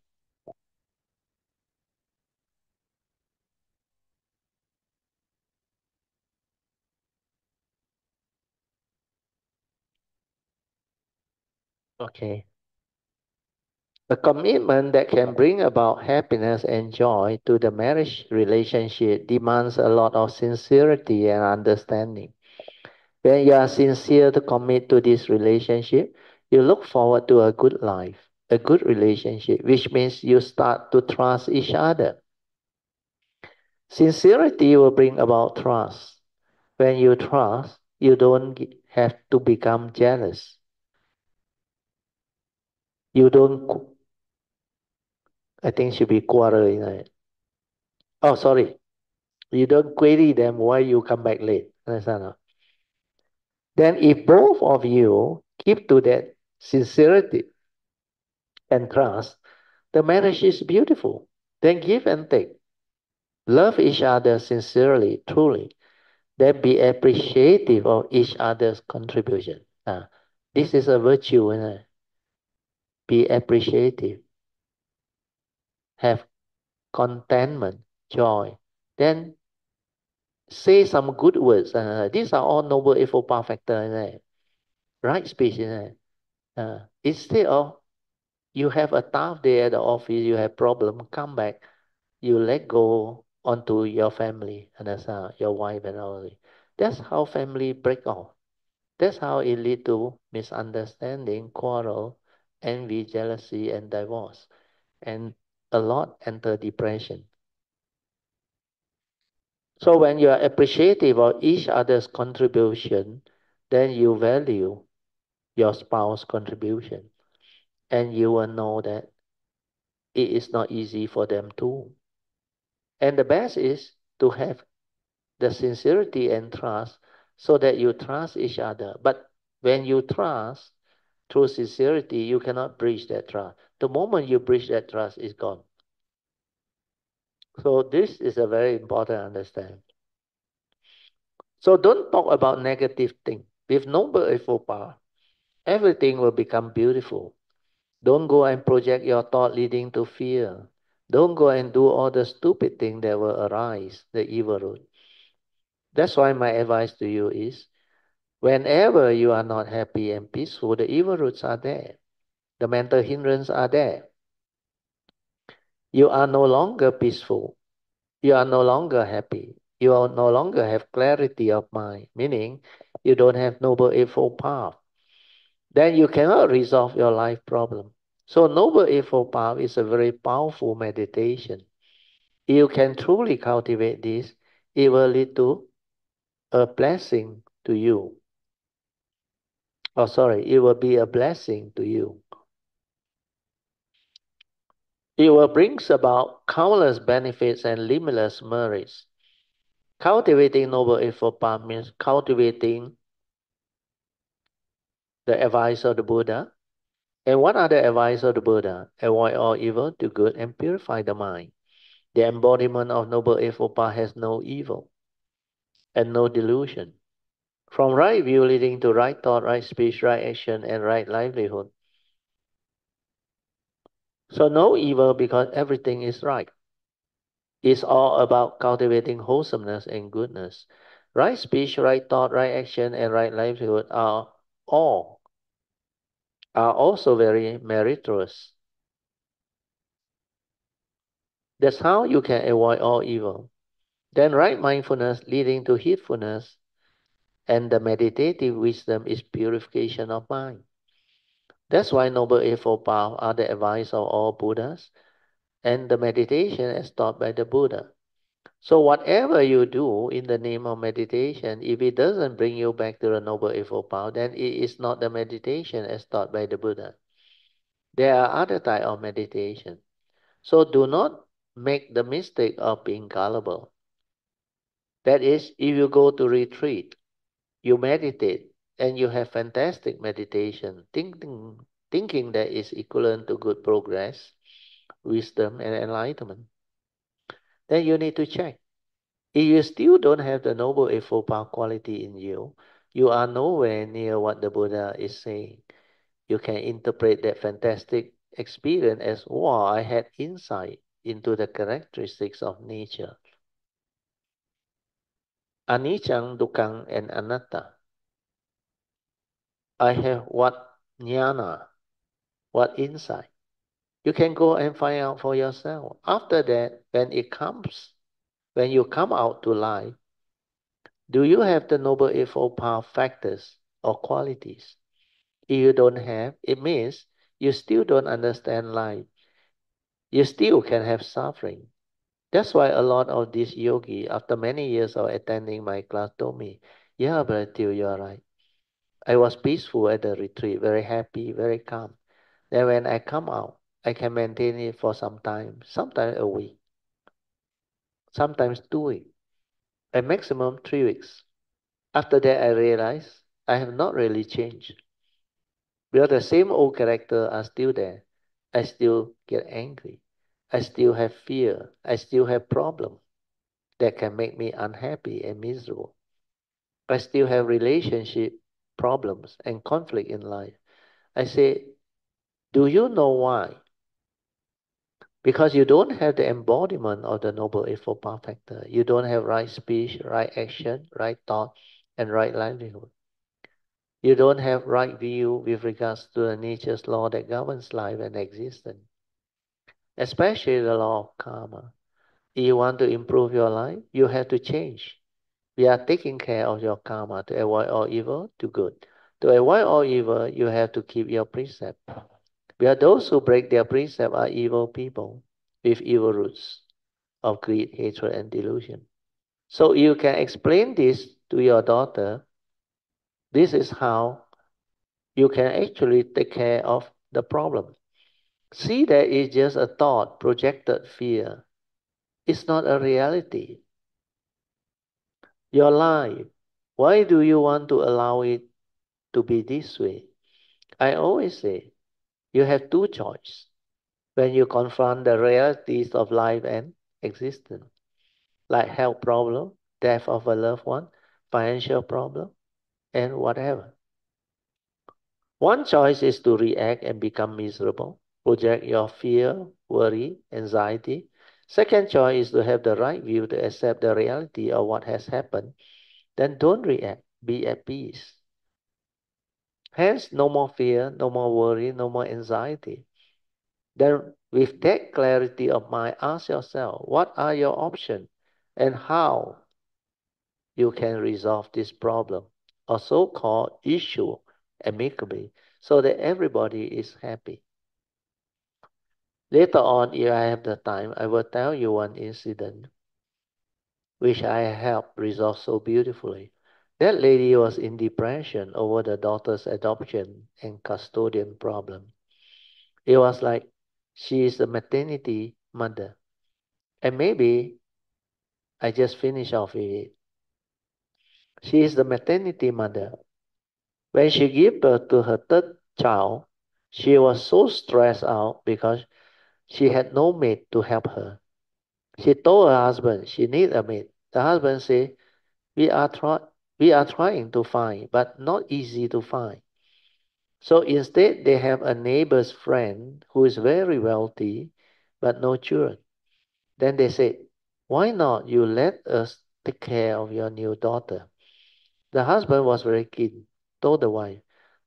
Okay. A commitment that can bring about happiness and joy to the marriage relationship demands a lot of sincerity and understanding. When you are sincere to commit to this relationship, you look forward to a good life, a good relationship, which means you start to trust each other. Sincerity will bring about trust. When you trust, you don't have to become jealous. You don't, I think should be quarrel in it. Oh, sorry. You don't query them why you come back late. Understand? Then if both of you keep to that sincerity and trust, the marriage is beautiful. Then give and take. Love each other sincerely, truly. Then be appreciative of each other's contribution. This is a virtue. Be appreciative. Have contentment, joy. Then say some good words. These are all noble effort power factor. Right speech. Instead of you have a tough day at the office, you have problem, come back, you let go onto your family and that's your wife and all. That's how family break off. That's how it lead to misunderstanding, quarrel, envy, jealousy, and divorce. And a lot enter depression. So when you are appreciative of each other's contribution, then you value your spouse's contribution. And you will know that it is not easy for them too. And the best is to have the sincerity and trust so that you trust each other. But when you trust through sincerity, you cannot breach that trust. The moment you breach that trust, it's gone. So this is a very important understanding. So don't talk about negative things. With noble effort power, everything will become beautiful. Don't go and project your thought leading to fear. Don't go and do all the stupid things that will arise, the evil root. That's why my advice to you is, whenever you are not happy and peaceful, the evil roots are there. The mental hindrances are there. You are no longer peaceful. You are no longer happy. You are no longer have clarity of mind, meaning you don't have noble eightfold path. Then you cannot resolve your life problem. So noble eightfold path is a very powerful meditation. If you can truly cultivate this, it will lead to a blessing to you. Oh, sorry, it will be a blessing to you. Evil brings about countless benefits and limitless merits. Cultivating Noble Eightfold Path means cultivating the advice of the Buddha. And what are the advice of the Buddha? Avoid all evil, do good, and purify the mind. The embodiment of Noble Eightfold Path has no evil and no delusion. From right view leading to right thought, right speech, right action, and right livelihood. So no evil because everything is right. It's all about cultivating wholesomeness and goodness. Right speech, right thought, right action, and right livelihood all are also very meritorious. That's how you can avoid all evil. Then right mindfulness leading to heedfulness, and the meditative wisdom is purification of mind. That's why Noble Eightfold Path are the advice of all Buddhas, and the meditation as taught by the Buddha. So whatever you do in the name of meditation, if it doesn't bring you back to the Noble Eightfold Path, then it is not the meditation as taught by the Buddha. There are other type of meditation. So do not make the mistake of being gullible. That is, if you go to retreat, you meditate, and you have fantastic meditation, thinking that is equivalent to good progress, wisdom, and enlightenment, then you need to check. If you still don't have the Noble Eightfold Path quality in you, you are nowhere near what the Buddha is saying. You can interpret that fantastic experience as, wow, I had insight into the characteristics of nature. Anichang, Dukkang, and Anatta. I have what jnana, what insight. You can go and find out for yourself. After that, when you come out to life, do you have the Noble Eightfold Path factors or qualities? If you don't have, it means you still don't understand life. You still can have suffering. That's why a lot of these yogi, after many years of attending my class, told me, yeah, Brother Teoh, you are right. I was peaceful at the retreat, very happy, very calm. Then when I come out, I can maintain it for some time, sometimes a week, sometimes 2 weeks, a maximum 3 weeks. After that, I realized I have not really changed. Because the same old character are still there. I still get angry. I still have fear. I still have problems that can make me unhappy and miserable. I still have relationship problems and conflict in life. I say, do you know why? Because you don't have the embodiment of the Noble Eightfold Path factor. You don't have right speech, right action, right thought, and right livelihood. You don't have right view with regards to the nature's law that governs life and existence, especially the law of karma. If you want to improve your life, you have to change. We are taking care of your karma to avoid all evil to good. To avoid all evil, you have to keep your precept. Because those who break their precept are evil people with evil roots of greed, hatred, and delusion. So you can explain this to your daughter. This is how you can actually take care of the problem. See that it's just a thought, projected fear. It's not a reality. Your life, why do you want to allow it to be this way? I always say, you have two choices when you confront the realities of life and existence, like health problem, death of a loved one, financial problem, and whatever. One choice is to react and become miserable, project your fear, worry, anxiety. Second choice is to have the right view to accept the reality of what has happened. Then don't react, be at peace. Hence, no more fear, no more worry, no more anxiety. Then, with that clarity of mind, ask yourself, what are your options and how you can resolve this problem or so-called issue amicably so that everybody is happy. Later on, if I have the time, I will tell you one incident which I helped resolve so beautifully. That lady was in depression over the daughter's adoption and custodian problem. It was like She is the maternity mother. And maybe I just finish off with it. She is the maternity mother. When she gave birth to her third child, she was so stressed out because she had no maid to help her. She told her husband she need a maid. The husband said, we are, we are trying to find, but not easy to find. So instead, they have a neighbor's friend who is very wealthy, but no children. Then they said, why not you let us take care of your new daughter? The husband was very keen, told the wife.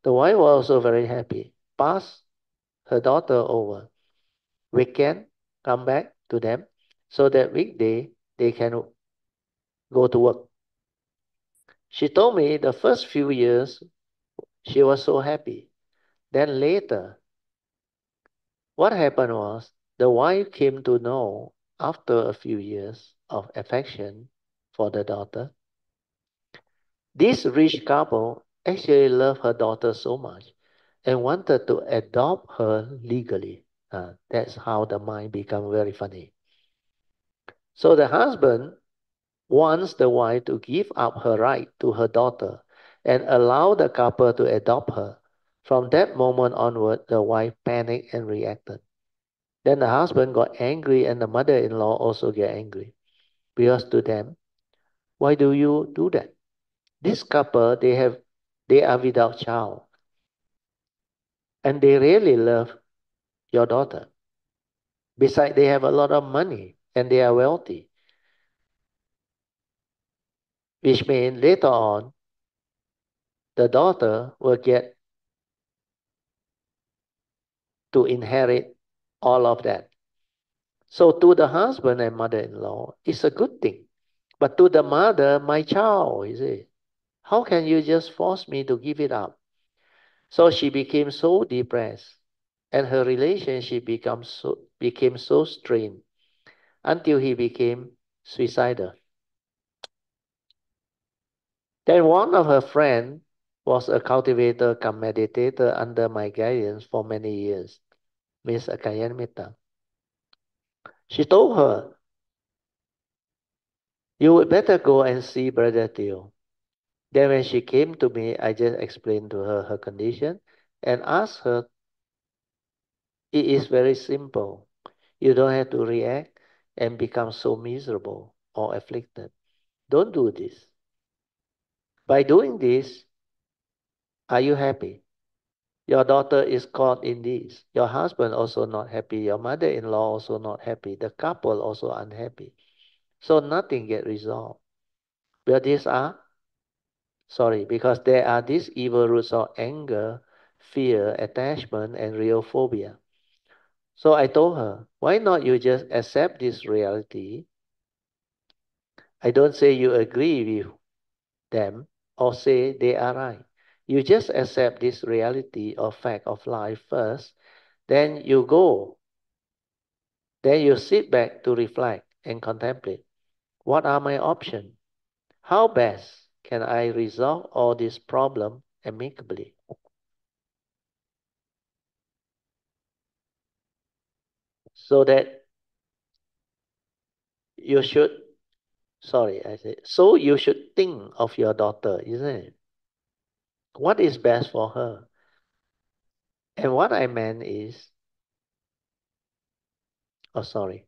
The wife was also very happy. Pass her daughter over. Weekend, come back to them, so that weekday they can go to work. She told me the first few years she was so happy. Then later, what happened was the wife came to know after a few years of affection for the daughter. This rich couple actually loved her daughter so much and wanted to adopt her legally. That's how the mind become very funny. So the husband wants the wife to give up her right to her daughter and allow the couple to adopt her. From that moment onward, the wife panicked and reacted. Then the husband got angry and the mother-in-law also get angry. Because to them, why do you do that? This couple, they are without child and they really love your daughter. Besides, they have a lot of money and they are wealthy, which means later on, the daughter will get to inherit all of that. So to the husband and mother-in-law, it's a good thing. But to the mother, my child, you see, how can you just force me to give it up? So she became so depressed and her relationship became so strained until he became suicidal. Then one of her friends was a cultivator come meditator under my guidance for many years, Miss Kalyanamittas. She told her, you would better go and see Brother Theo. Then when she came to me, I just explained to her her condition and asked her, it is very simple. You don't have to react and become so miserable or afflicted. Don't do this. By doing this, are you happy? Your daughter is caught in this. Your husband also not happy. Your mother-in-law also not happy. The couple also unhappy. So nothing get resolved. Well, because there are these evil roots of anger, fear, attachment, and real phobia. So I told her, why not you just accept this reality? I don't say you agree with them or say they are right. You just accept this reality or fact of life first, then you go. Then you sit back to reflect and contemplate. What are my options? How best can I resolve all this problem amicably? So that you should, I said, so you should think of your daughter, isn't it? What is best for her? And what I meant is, oh, sorry,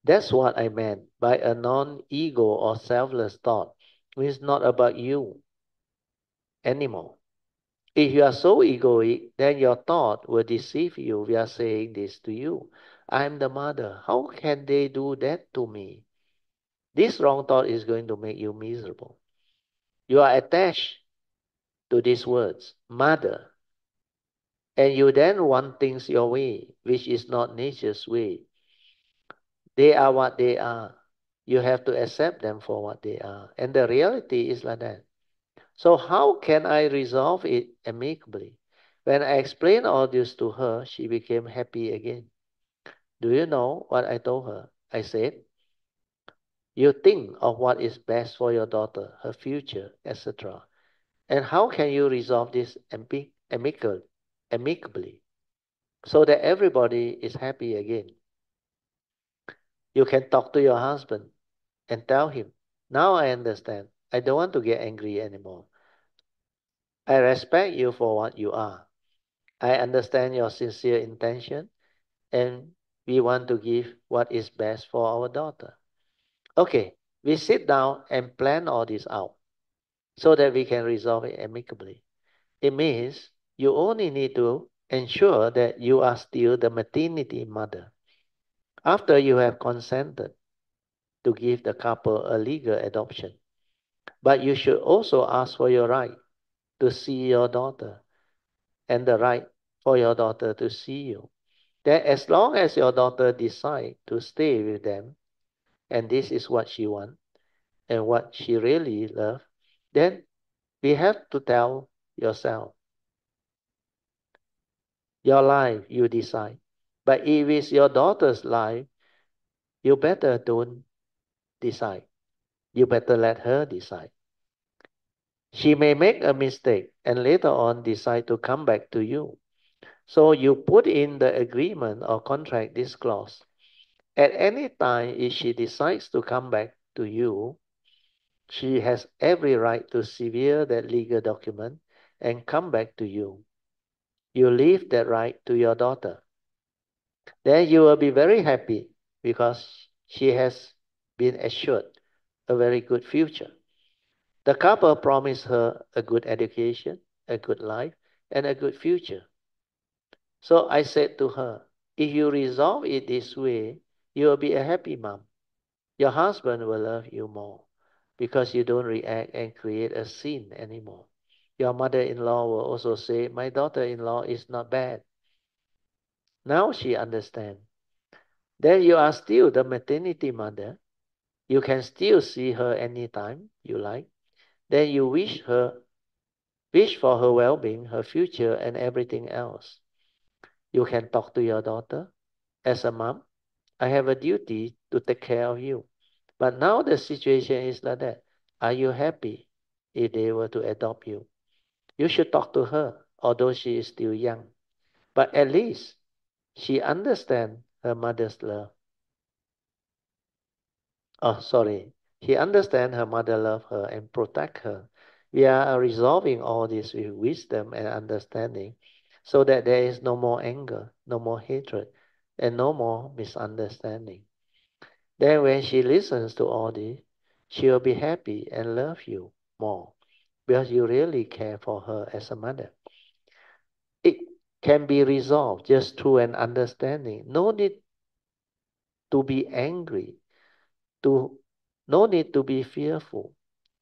that's what I meant by a non-ego or selfless thought. It's not about you anymore. If you are so egoic, then your thought will deceive you. We are saying this to you. I'm the mother. How can they do that to me? This wrong thought is going to make you miserable. You are attached to these words, mother, and you then want things your way, which is not nature's way. They are what they are. You have to accept them for what they are. And the reality is like that. So how can I resolve it amicably? When I explained all this to her, she became happy again. Do you know what I told her? I said, you think of what is best for your daughter, her future, etc. And how can you resolve this amicably? so that everybody is happy again. You can talk to your husband and tell him, now I understand. I don't want to get angry anymore. I respect you for what you are. I understand your sincere intention, and we want to give what is best for our daughter. Okay, we sit down and plan all this out so that we can resolve it amicably. It means you only need to ensure that you are still the maternity mother after you have consented to give the couple a legal adoption. But you should also ask for your right to see your daughter and the right for your daughter to see you. That as long as your daughter decides to stay with them, and this is what she wants and what she really loves, then we have to tell yourself, your life, you decide. But if it's your daughter's life, you better don't decide. You better let her decide. She may make a mistake and later on decide to come back to you. So you put in the agreement or contract this clause. At any time, if she decides to come back to you, she has every right to sever that legal document and come back to you. You leave that right to your daughter. Then you will be very happy because she has been assured a very good future. The couple promised her a good education, a good life, and a good future. So I said to her, if you resolve it this way, you will be a happy mom. Your husband will love you more because you don't react and create a scene anymore. Your mother-in-law will also say, my daughter-in-law is not bad. Now she understands. Then you are still the maternity mother. You can still see her anytime you like. Then you wish for her well-being, her future, and everything else. You can talk to your daughter. As a mom, I have a duty to take care of you. But now the situation is like that. Are you happy if they were to adopt you? You should talk to her, although she is still young. But at least she understands her mother's love. Oh, sorry. He understands her mother love her and protect her. We are resolving all this with wisdom and understanding so that there is no more anger, no more hatred, and no more misunderstanding. Then when she listens to all this, she will be happy and love you more because you really care for her as a mother. It can be resolved just through an understanding. No need to be angry, to no need to be fearful.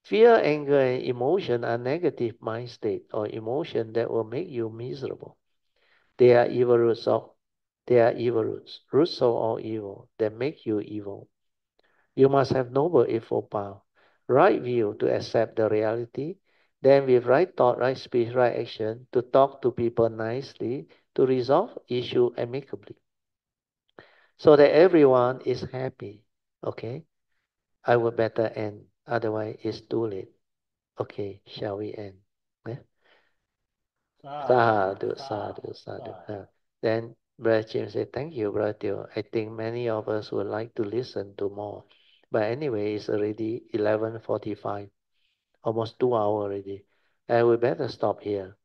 Fear, anger, and emotion are negative mind state or emotion that will make you miserable. They are evil roots roots of all evil that make you evil. You must have noble eightfold path, right view to accept the reality, then with right thought, right speech, right action to talk to people nicely, to resolve issue amicably, so that everyone is happy. Okay, I would better end, otherwise it's too late. Okay, shall we end? Yeah? Sadhu, sadhu, sadhu. Then Brother James said, thank you, Brother Teo. I think many of us would like to listen to more. But anyway, it's already 11:45, almost 2 hours already. And we better stop here.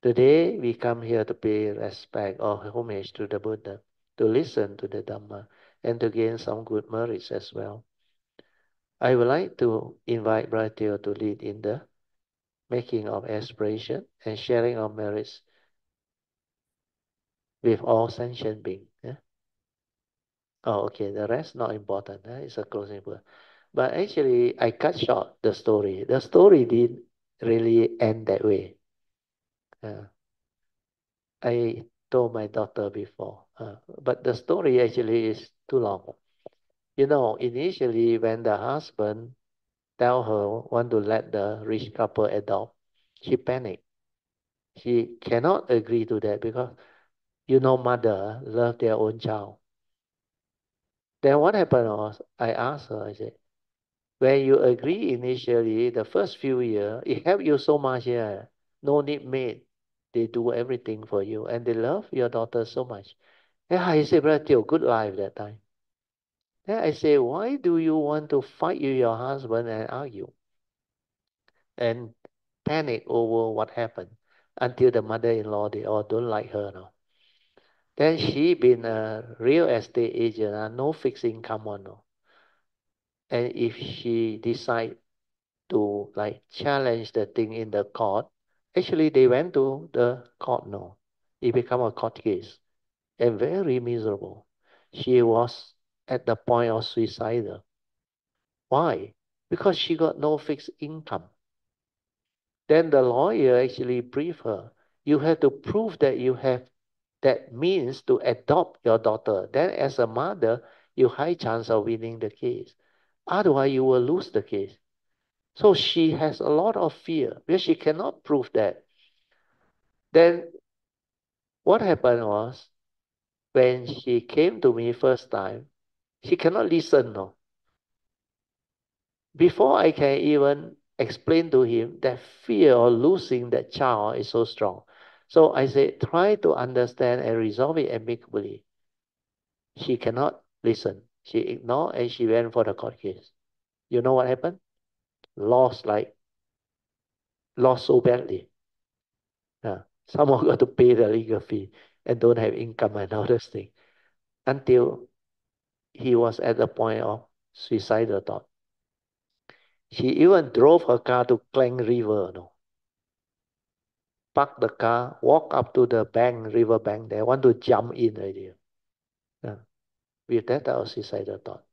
Today, we come here to pay respect or homage to the Buddha, to listen to the Dhamma, and to gain some good merits as well. I would like to invite Brother Teo to lead in the making of aspiration and sharing of merits with all sentient beings. Yeah? Oh, okay. The rest not important. It's a closing word. But actually, I cut short the story. The story didn't really end that way. Uh, I told my daughter before. But the story actually is too long. You know, initially when the husband tell her want to let the rich couple adopt, she panicked. She cannot agree to that because you know mother love their own child. Then what happened was I asked her, I said, when you agree initially, the first few years, it helped you so much, yeah. No need maid. They do everything for you, and they love your daughter so much. Yeah, I say, Brother Teo, good life that time. Then I say, why do you want to fight with your husband and argue and panic over what happened until the mother-in-law, they all don't like her now. Then she been a real estate agent, no fixed income one. No. And if she decide to like challenge the thing in the court, actually they went to the court now. It become a court case and very miserable. She was at the point of suicidal. Why? Because she got no fixed income. Then the lawyer actually briefed her. You have to prove that you have that means to adopt your daughter. Then as a mother, you high chance of winning the case. Otherwise, you will lose the case. So she has a lot of fear because she cannot prove that. Then what happened was when she came to me first time, she cannot listen. No. Before I can even explain to him that fear of losing that child is so strong. So I said, try to understand and resolve it amicably. She cannot listen. She ignored and she went for the court case. You know what happened? Lost lost so badly. Someone got to pay the legal fee and don't have income and all those things. Until he was at the point of suicidal thought. She even drove her car to Klang River, no. Park the car, walk up to the bank, river bank there, want to jump in already. Yeah. With that type of suicidal thought.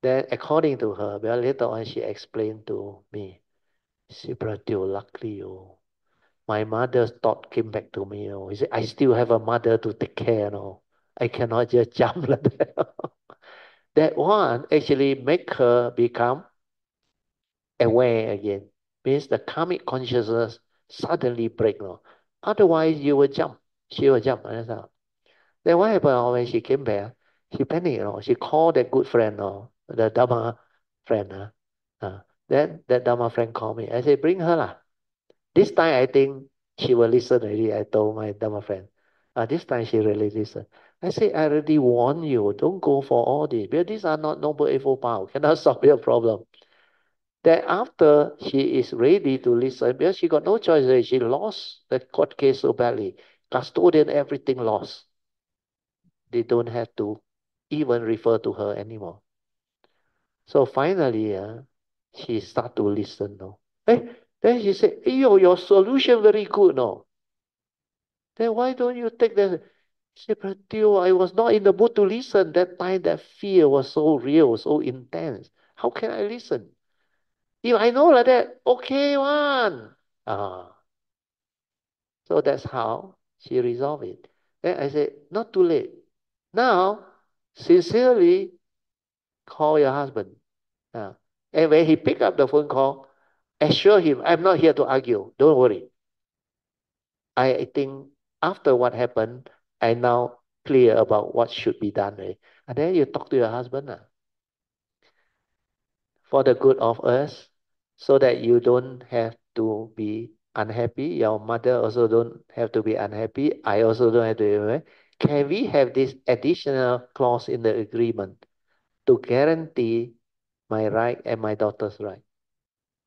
Then according to her, well later on she explained to me, she said, luckily my mother's thought came back to me. He said, I still have a mother to take care. I cannot just jump like that. That one actually make her become aware again. Means the karmic consciousness suddenly break. No? Otherwise, you will jump. She will jump. Understand? Then what happened when she came back? She panicked. She called that good friend, the Dharma friend. Then that Dharma friend called me. I said, bring her lah. This time I think she will listen already. I told my Dharma friend. This time she really listened. I said, I already warned you. Don't go for all this. Because these are not noble eightfold paths. Cannot solve your problem. Then after she is ready to listen, because she got no choice, she lost the court case so badly. Custodian, everything lost. They don't have to even refer to her anymore. So finally, she start to listen. No, then she said, "Hey, your solution very good. No, then why don't you take the?" She said, "But Teo, I was not in the mood to listen. That time, that fear was so real, so intense. How can I listen? If I know like that, okay, one." Ah, so that's how she resolved it. Then I said, not too late. Now, sincerely call your husband. Uh, and when he pick up the phone call, assure him, I'm not here to argue. Don't worry. I think after what happened, I now clear about what should be done. Right? And then you talk to your husband for the good of us, so that you don't have to be unhappy. Your mother also don't have to be unhappy. I also don't have to be unhappy. Can we have this additional clause in the agreement to guarantee my right and my daughter's right?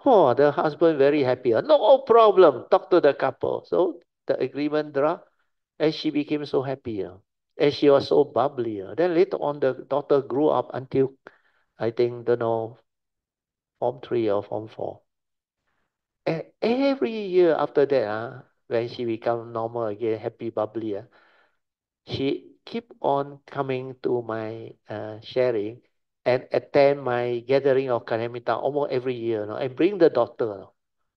Oh, the husband very happy. No problem. Talk to the couple. So the agreement draft, and she became so happy. And she was so bubbly. Then later on, the daughter grew up until, I think, don't know, Form 3 or Form 4. And every year after that, when she become normal again, happy, bubbly, she keep on coming to my sharing and attend my gathering of Kalyanamittas almost every year, and bring the daughter.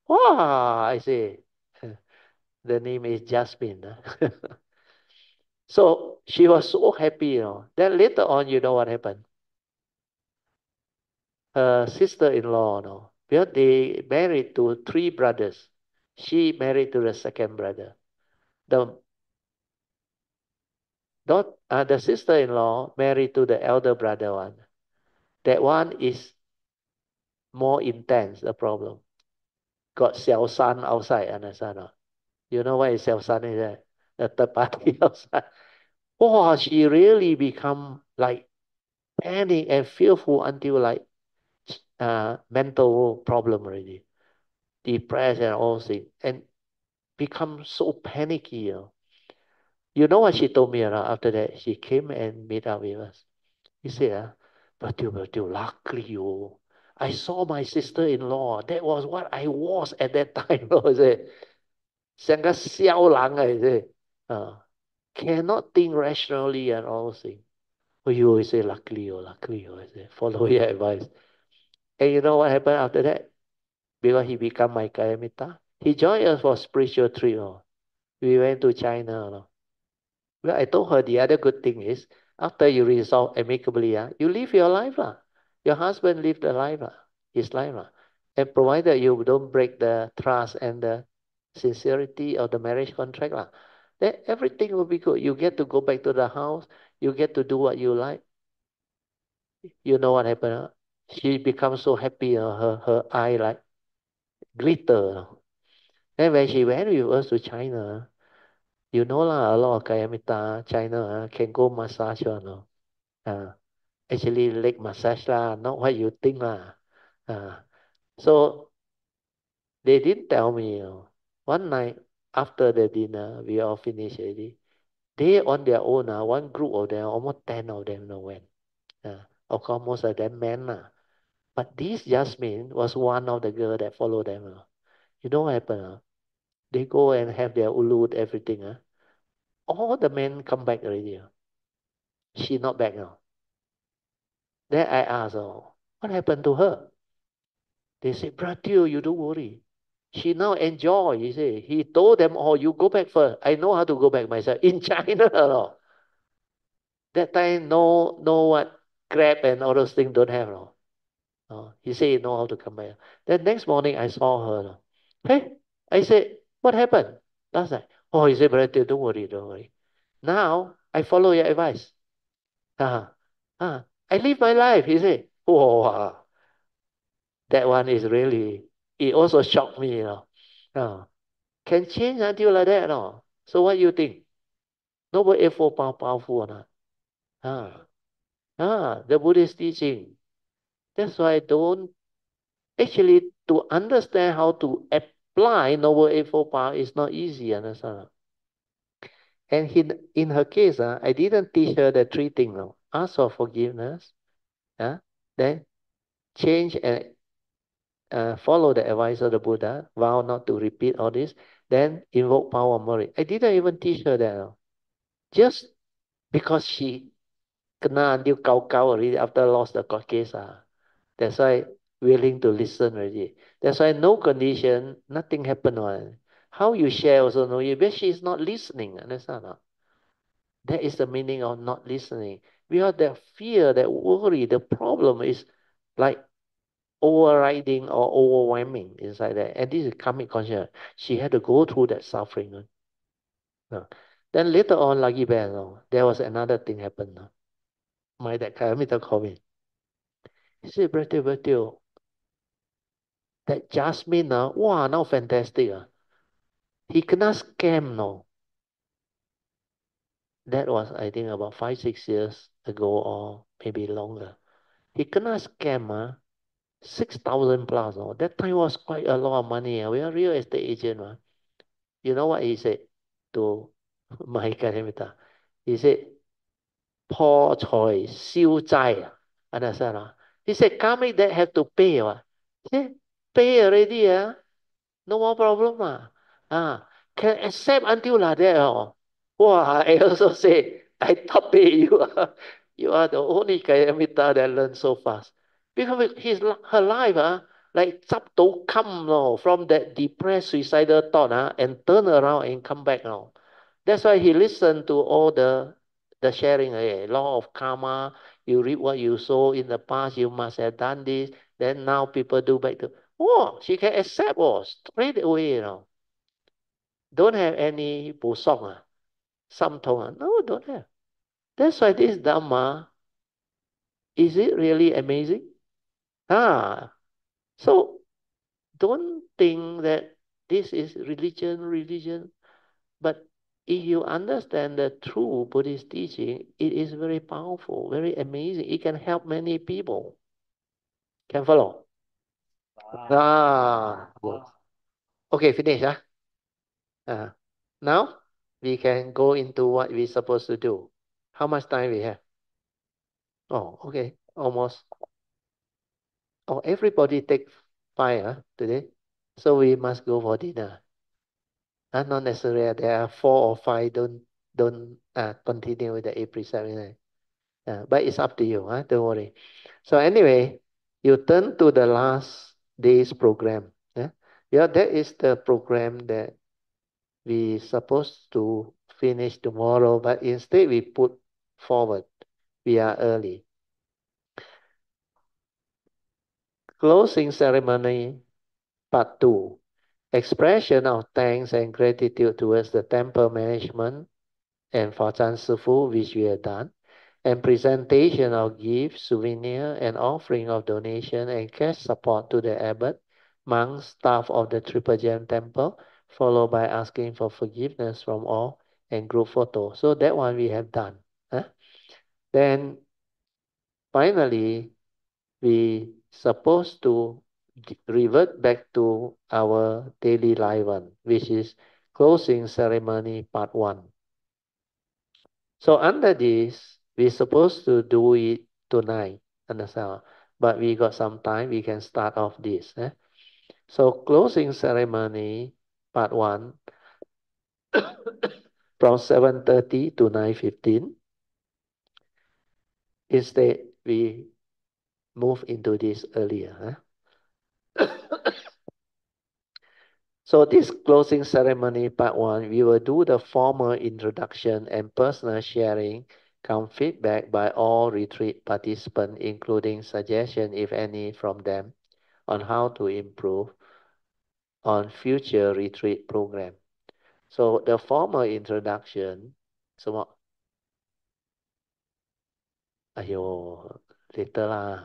Wow, I say, the name is Jasmine. So she was so happy. Then later on, you know what happened? Her sister-in-law, because they married to three brothers. She married to the second brother. The the sister-in-law married to the elder brother one. That one is more intense, the problem. Got 小三 outside, understand? You know what is self-sun is that? The third party outside. Oh, she really become like panic and fearful until like mental problem already, depressed and all things, and become so panicky. You know what she told me after that? She came and meet up with us. He said, Bertil, luckily you. I saw my sister-in-law. That was what I was at that time. I said, 像个小狼 cannot think rationally and all things. Oh, you always say, luckily you. I say, follow your advice. And you know what happened after that? Because he become my Kalyanamittas. He joined us for spiritual trip. We went to China. Well, I told her the other good thing is after you resolve amicably, you live your life. Your husband live the life, his life. And provided you don't break the trust and the sincerity of the marriage contract, then everything will be good. You get to go back to the house. You get to do what you like. You know what happened? She becomes so happy. Her eye like glitter. Then when she went with us to China, you know lah, a lot of Kalyanamittas, China can go massage one. Uh, actually leg massage lah, not what you think lah. Uh, so they didn't tell me. One night after the dinner, we all finished already. They on their own, one group of them, almost 10 of them went. Of course, most of them men. But this Jasmine was one of the girl that followed them. You know what happened? They go and have their ulut, everything. All the men come back already. She not back now. Then I asked, what happened to her? They said, Brother, you don't worry. She now enjoy. He said, he told them, oh, you go back first. I know how to go back myself. In China, no. That time, no what, Grab and all those things don't have. No. He said he know how to come back. Then next morning, I saw her. No. Hey, I said, what happened? Last night. Oh, he said, Brother, don't worry, don't worry. Now, I follow your advice. Uh, I live my life, he said. Oh, that one is really, it also shocked me. Can change until like that. No? So what you think? Nobody ever powerful or not? The Buddhist teaching. That's why I don't actually to understand how to apply Noble Eightfold Path is not easy, understand? And in her case, I didn't teach her the three things. No? Ask for forgiveness, then change and follow the advice of the Buddha, vow not to repeat all this, then invoke power of merit. I didn't even teach her that. No? Just because she kena until kau already after lost the court case. That's why willing to listen already. That's why no condition, nothing happen. How you share also no, but she is not listening. Understand? That is the meaning of not listening. Because the fear, that worry, the problem is like overriding or overwhelming inside that. And this is karmic consciousness. She had to go through that suffering. Then later on, lagi bad, there was another thing happened. My dad Kalyanamittas called me. He said, Bertil, that Jasmine, wow, now fantastic. He kena scam, no. That was, I think, about 5-6 years ago or maybe longer. He kena scam, 6,000 plus. That time was quite a lot of money. We are real estate agent. You know what he said to my Kalyanamittas? He said, 破財消災. Understand? He said, karmic that have to pay. He said, pay already. No more problem. Can accept until like that. Wow, I also say, I top pay you. You are the only Kalyanamittas that learn so fast. Because her life, like chap to come from that depressed suicidal thought and turn around and come back. That's why he listened to all the sharing, law of karma. You reap what you sow in the past. You must have done this. Then now people do back to. Oh, she can accept straight away. Don't have any 补送 samthong. No, don't have. That's why this Dhamma, is it really amazing? So don't think that this is religion. But if you understand the true Buddhist teaching, it is very powerful, very amazing. It can help many people. Can follow? Yes. Okay, finish. Uh, Now we can go into what we're supposed to do. How much time we have? Oh, okay. Almost. Oh, everybody take five today. So we must go for dinner. Not necessarily. There are four or five. Don't continue with the April 7. But it's up to you. Don't worry. So anyway, you turn to the last day's program. Yeah, that is the program that we supposed to finish tomorrow, but instead we put forward. We are early. Closing ceremony, part 2. Expression of thanks and gratitude towards the temple management and for Chan Sifu, which we have done. And presentation of gifts, souvenir, and offering of donation and cash support to the abbot, monks, staff of the Triple Gem Temple, followed by asking for forgiveness from all and group photo. So that one we have done. Then finally, we supposed to revert back to our daily life one, which is closing ceremony part 1. So under this, we're supposed to do it tonight, understand? But we got some time, we can start off this. So closing ceremony, part 1, from 7:30 to 9:15. Instead, we move into this earlier. So this closing ceremony, part 1, we will do the formal introduction and personal sharing, come feedback by all retreat participants, including suggestion, if any, from them on how to improve on future retreat program. So the formal introduction, semua, ayo, later lah.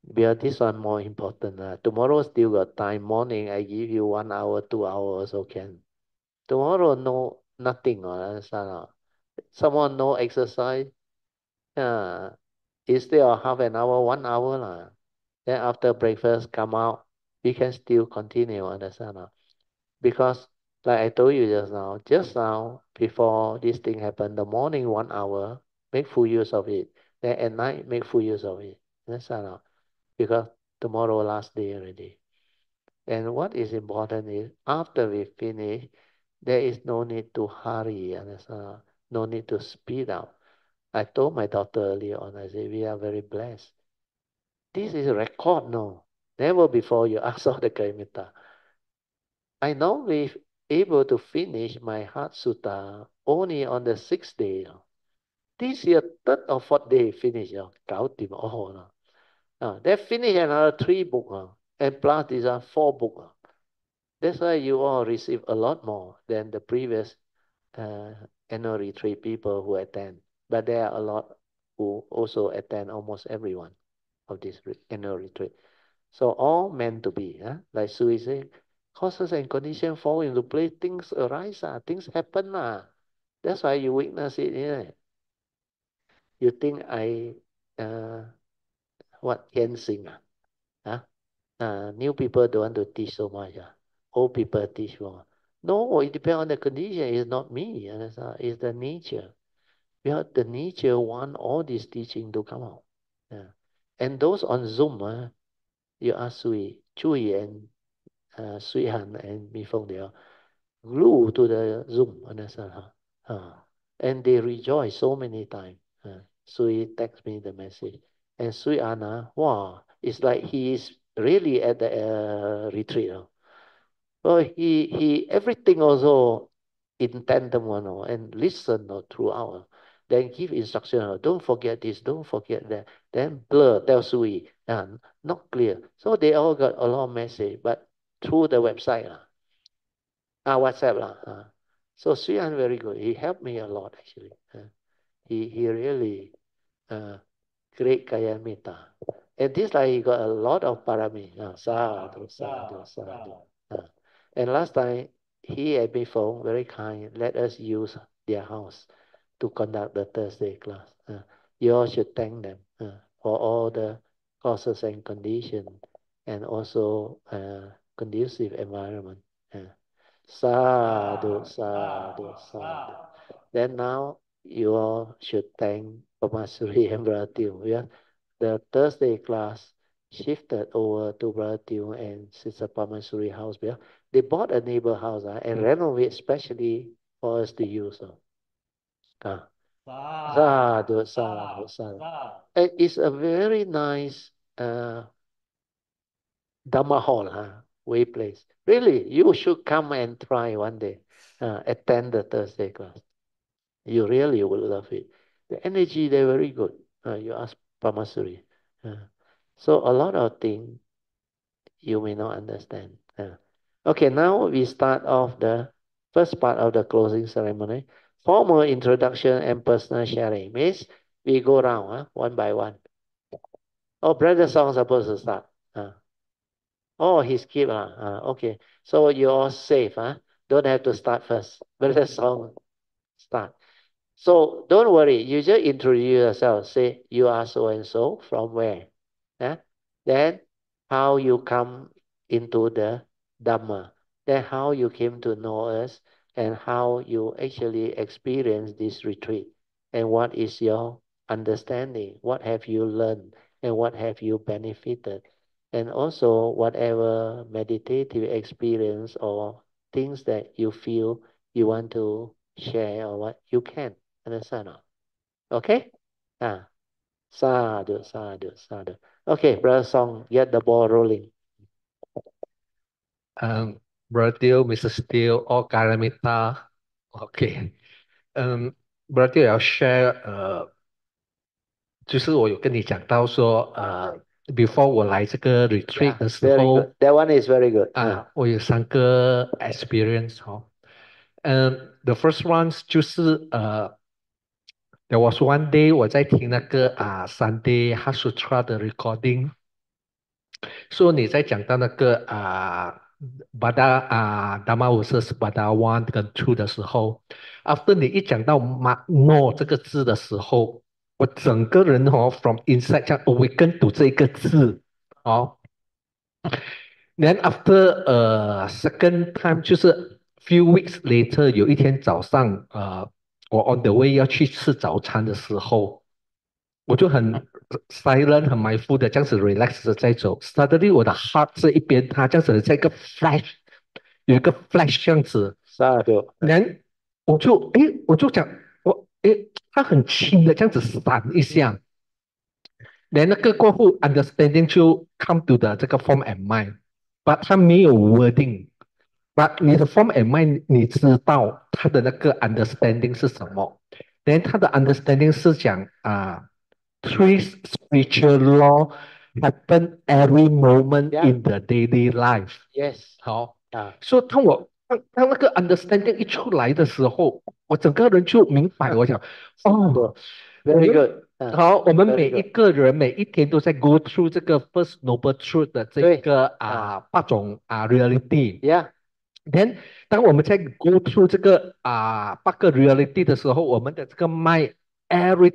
Because this one more important. Tomorrow still got time. Morning, I give you 1 hour, 2 hours, so can. Tomorrow, no, nothing. Understand? Someone no exercise. Instead of half an hour, 1 hour. Then after breakfast, come out. We can still continue. Understand? Because, like I told you just now, before this thing happened, the morning 1 hour, make full use of it. Then at night, make full use of it. Understand? Because tomorrow last day already. And what is important is after we finish, there is no need to hurry, understand? No need to speed up. I told my daughter earlier on, I said, we are very blessed. This is a record, no. Never before you ask all the Kalyanamittas. I know we able to finish my Heart Sutta only on the 6th day. This year, 3rd or 4th day finish. They finish another 3 books. And plus these are 4 books. That's why you all receive a lot more than the previous annual retreat people who attend. But there are a lot who also attend, almost everyone of this annual retreat. So all meant to be. Like Sui said, causes and conditions fall into place, things arise, things happen. That's why you witness it. You think I, Yen Sing? New people don't want to teach so much. Old people teach more. No, it depends on the condition. It's not me. It's the nature. Because the nature want all this teaching to come out. And those on Zoom, you ask Sui, Chui and Sui Han and Mi Feng, they are glued to the Zoom. Understand? And they rejoice so many times. Sui text me the message. And Sui Anna, wow, it's like he is really at the retreat. So he everything also in tandem and listen throughout. Then give instruction. Don't forget this, don't forget that. Then blur, tell Sui, not clear. So they all got a lot of message, but through the website. WhatsApp. So Sui An very good. He helped me a lot actually. He really great Kalyanamittas. And this like he got a lot of parami. Sadhu, sadhu, sadhu. And last time he and Miss Fong very kind, let us use their house to conduct the Thursday class. You all should thank them for all the causes and conditions, and also conducive environment. Sadhu, sadhu, sadhu. Then now you all should thank Pamasuri and Brother Teo. Yeah? The Thursday class shifted over to Brother Teo and Sister Pamasuri house. Yeah? They bought a neighbor house and renovate specially for us to use. Uh. Sadhu, sadhu, sadhu. It's a very nice Dhamma hall, way place. Really, you should come and try one day. Attend the Thursday class. You really will love it. The energy, they're very good. You ask Pamasuri. So a lot of things you may not understand. Okay, now we start off the first part of the closing ceremony. Formal introduction and personal sharing means we go round one by one. Oh, brother song supposed to start. Oh, he skipped. Okay, so you're all safe. Don't have to start first. Brother song start. So don't worry, you just introduce yourself. Say you are so and so from where. Then how you come into the Dhamma. Then how you came to know us and how you actually experience this retreat. And what is your understanding? What have you learned? And what have you benefited? And also whatever meditative experience or things that you feel you want to share or what you can. Understand? Okay? Sadhu, sadhu, sadhu. Okay, Brother Song, get the ball rolling.
Um, Brother Teo, Mr. Steele, or Kalyanamittas. OK，Brother Teo 要 share 就是我有跟你讲到说before 我来这个 retreat 的时
Very
候
good. That one is very good.
我有3个 experience the first one 就是there was one day 我在听那个Sunday Hasutra 的 recording，说你在讲到那个Dharma versus Bada One 跟 Two 的时候，after 你一讲到 No 这个字的时候，我整个人from inside 这样 awaken to 这一个字then after second time 就是 few weeks later 有一天早上我 on the way 要去吃早餐的时候。我就很 silent 很 mindful 的这样子 relax 的在走，suddenly 我的 heart 这一边它这样子在一个 flash，有一个 flash 这样子，然后我就讲它很轻的这样子闪一下，然后那个过后 understanding 就 come to 的这个 form and mind，but 它没有 wording，but 你的 form and mind 你知道它的那个 understanding 是什么，然后它的 understanding 是讲three spiritual law happen every moment in the daily life。Yes. 好，所以当那个 understanding 一出来的时候，我整个人就明白，我讲
Very good.
好，我们每一个人每一天都在 go through 这个 first noble truth 的这个8种reality。Then 当我们在 go through 这个8个 reality 的时候，我们的这个 mind every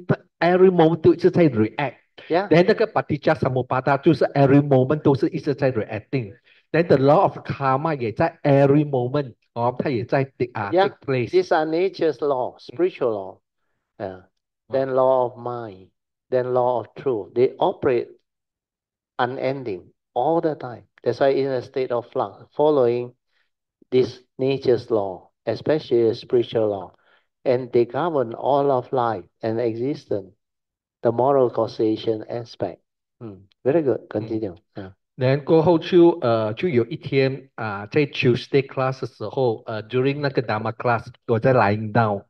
moment 都一直在 react。Then 那个 Patija Samuppada 就是 every moment 都是一直在 reacting。Then the law of karma 也在 every moment 它也在take place。These
are nature's law, spiritual law. Then law of mind, then law of truth. They operate unending all the time. That's why in a state of flux, following this nature's law, especially spiritual law, and they govern all of life and existence, the moral causation aspect. Very good. Continue.
然后过后就有一天在 Tuesday class 的时候during 那个 Dharma class 我在 lying down，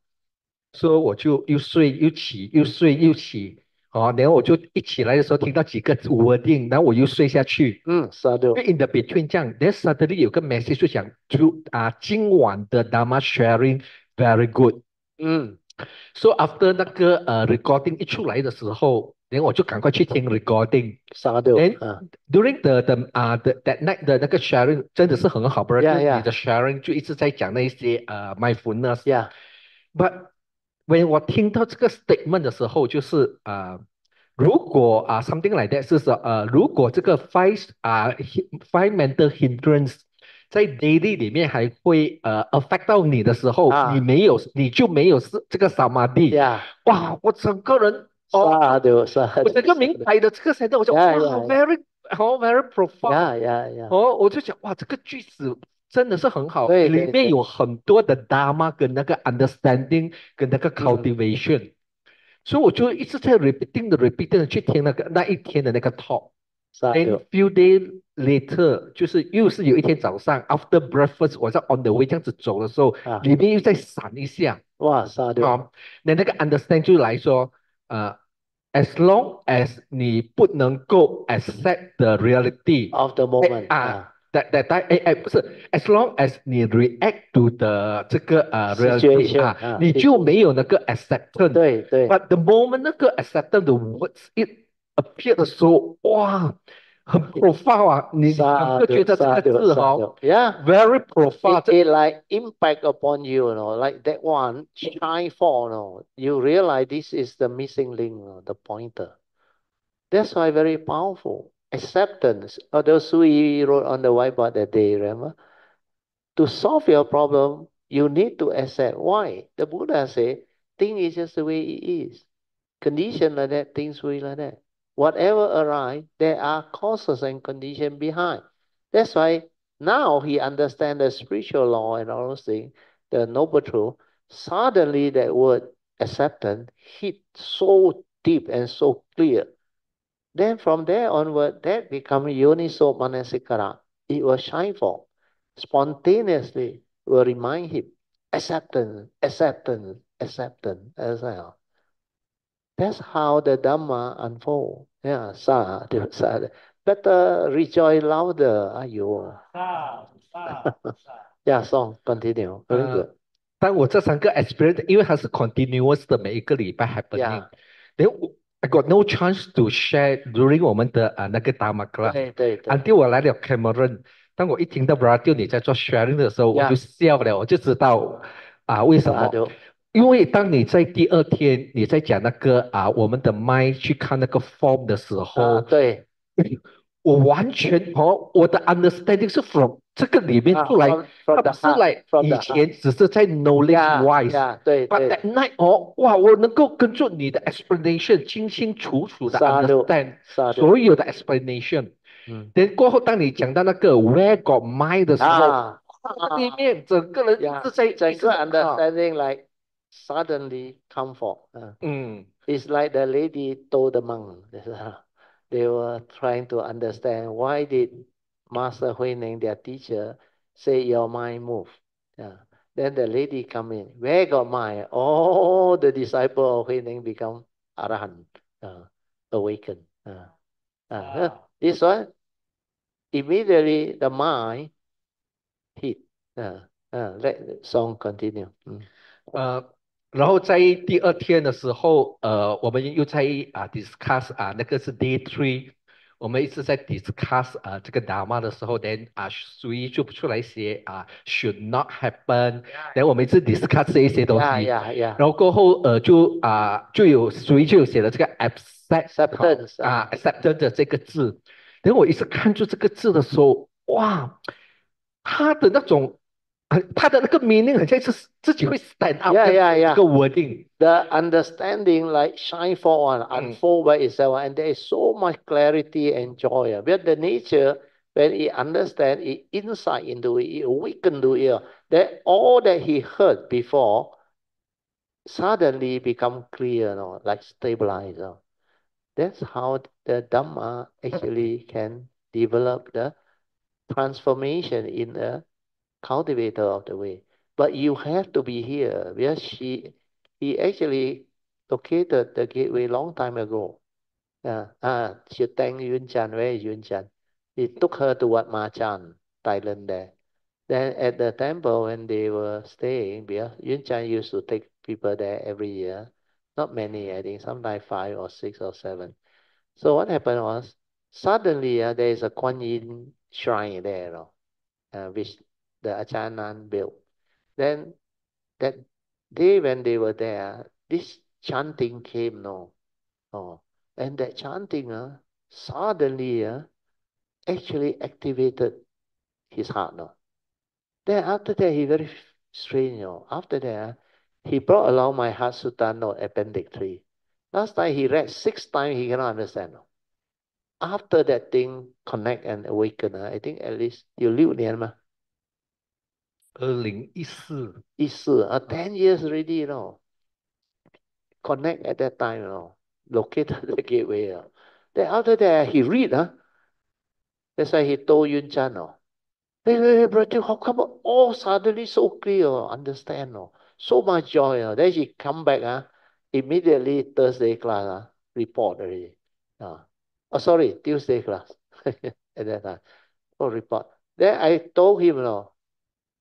所以我就又睡又起又睡又起，然后我就一起来的时候听到几个wording，然后我又睡下去。
就
in the between 这样，then suddenly 有个 message 就讲今晚的 Dharma sharing very good。So after 那个recording 一出来的时候，然后我就赶快去听 recording。sadhu. Then during the that night 的那个 sharing 真的是很好，不然就
Yeah,
是你的
yeah,
sharing 就一直在讲那一些mindfulness。
yeah.
But when 我听到这个 statement 的时候，就是如果something like that 是说如果这个 five mental hindrance 在 daily 里面还会affect 到你的时候，Ah, 你就没有是这个 samadhi。yeah. 哇，我整个人
Sadhu,
我
sadhu,
整个明
sadhu.
白的这个 s e 我就
Yeah,
哇
yeah, yeah.
very very profound。Yeah,
yeah, yeah.
我就想哇这个句子真的是很好，
对
里
对对，
面有很多的 dharma 跟那个 understanding 跟那个
嗯
cultivation。所以我就一直在 repeating 的去听那一天的那个 talk。Then
，sadhu
few days later，就是又是有一天早上 after breakfast，我在 on the way 这样子走的时候，
啊，
里面又在闪一下。
哇，sadhu
那个 understand 就来说，as long as 你不能够 accept the reality，of
the
哎
moment 啊
不是，as long as 你 react to 的这个reality
，situation 啊
你就没有那个 acceptance。
对对
But the moment 那个 acceptance 的 words it appear 的时候，哇，很 profound 你整个觉
，sadhu
得这个
sadhu
字
sadhu，yeah。very
profound。It
like impact upon you, like that one shine for, you realize this is the missing link, the pointer. That's why very powerful. Acceptance. Those we wrote on the whiteboard that day, remember? To solve your problem, you need to accept. Why? The Buddha said, thing is just the way it is. Condition like that, things will be like that. Whatever arise, there are causes and conditions behind. That's why now he understands the spiritual law and all those things, the noble truth. Suddenly that word acceptance hit so deep and so clear. Then from there onward, that becomes Yoniso Manasikara. It will shine forth. Spontaneously will remind him. Acceptance, acceptance, acceptance. As well. That's how the Dhamma unfold. Yeah, sadhu, sadhu. Better rejoice louder. Ayo. Yeah, song continue. Very
呃，good. 当我这3个 experience，因为它是 continuous 的，每一个礼拜
Yeah.
happening，then I got no chance to share during 我们的那个 Dharma class。
对对对。
until 我来了 Cameron，当我一听到 Radio 你在做 sharing 的时候，我就
Yeah.
笑了，我就知道为什么？Sadhu. 因为当你在第二天你在讲那个我们的麦去看那个 form 的时
啊，
候，
对。
我完全我的 understanding 是 from 这个里面出来，from 它
the
不是
heart,
like
from the
以
heart.
前只是在 knowledge
Yeah, yeah, 对
wise，but
对。
that night 哇，我能够跟着你的 explanation 清清楚楚的
Sadhu,
understand
sadhu.
所有的 explanation。
嗯。
等过后，当你讲到那个 where got mind 的时候，
啊
哇里面整个人
，yeah，整个
一直在
understanding like suddenly come forth.
嗯
It's like the lady told the monk. They were trying to understand why did Master Huining, their teacher, say your mind move. Yeah. Then the lady come in. Where got mind? All the disciple of Huining become arahant, awakened. This one immediately the mind hit. Let song continue.
然后在第二天的时候，我们又在discuss 那个是 day three，我们一直在 discuss 这个 Dharma 的时候，then 谁就出来写should not happen，然后我们一直 discuss 这一些东
Yeah,
西，yeah,
yeah.
然后过后就有写了这个
Acceptance.
acceptance 的这个字，然后我一直看住这个字的时候，哇，他的那种。他的那个 meaning 很像是自己会 stand up
Yeah,
这样
yeah,
子这个
yeah.
wording。The
understanding like shine forward,
嗯
unfold by itself, and there is so much clarity and joy. But the nature, when he understand, it insight into it, it awaken to it, that all that he heard before suddenly become clear, like stabilize. That's how the Dhamma actually can develop the transformation in a cultivator of the way. But you have to be here because he actually located the gateway long time ago. Should thank Yun Chan. Where is Yun Chan? He took her to Wat Ma Chan, Thailand there. Then at the temple when they were staying, because Yun Chan used to take people there every year Not many, I think, sometimes 5 or 6 or 7. So what happened was, suddenly there is a Kuan Yin shrine there, which the Achanan built. Then that day when they were there, this chanting came, no. Oh, and that chanting suddenly actually activated his heart, no. Then after that, he very strange, After that, he brought along my Heart Sutta note, Appendix 3. Last time he read 6 times, he cannot understand. No. After that thing connect and awaken, I think at least 有6年嘛，2014。10 years already, Connect at that time, located the gateway. Then after that, he read, that's why he told Yun Chan, hey, brother, how come all suddenly so clear, understand, so much joy. Then she come back, immediately Thursday class, report already. Oh, sorry, Tuesday class at that time. Oh, report. Then I told him,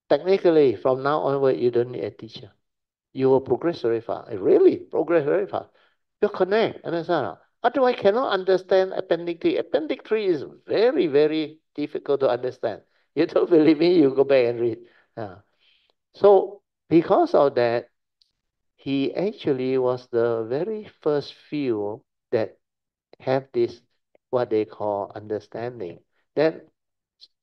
technically, from now onward, you don't need a teacher. You will progress very fast. Really, progress very fast. You connect, understand? Otherwise, cannot understand Appendix 3. Appendix 3 is very, very difficult to understand. You don't believe me, you go back and read. So, because of that, he actually was the very first few that have this, what they call understanding. Then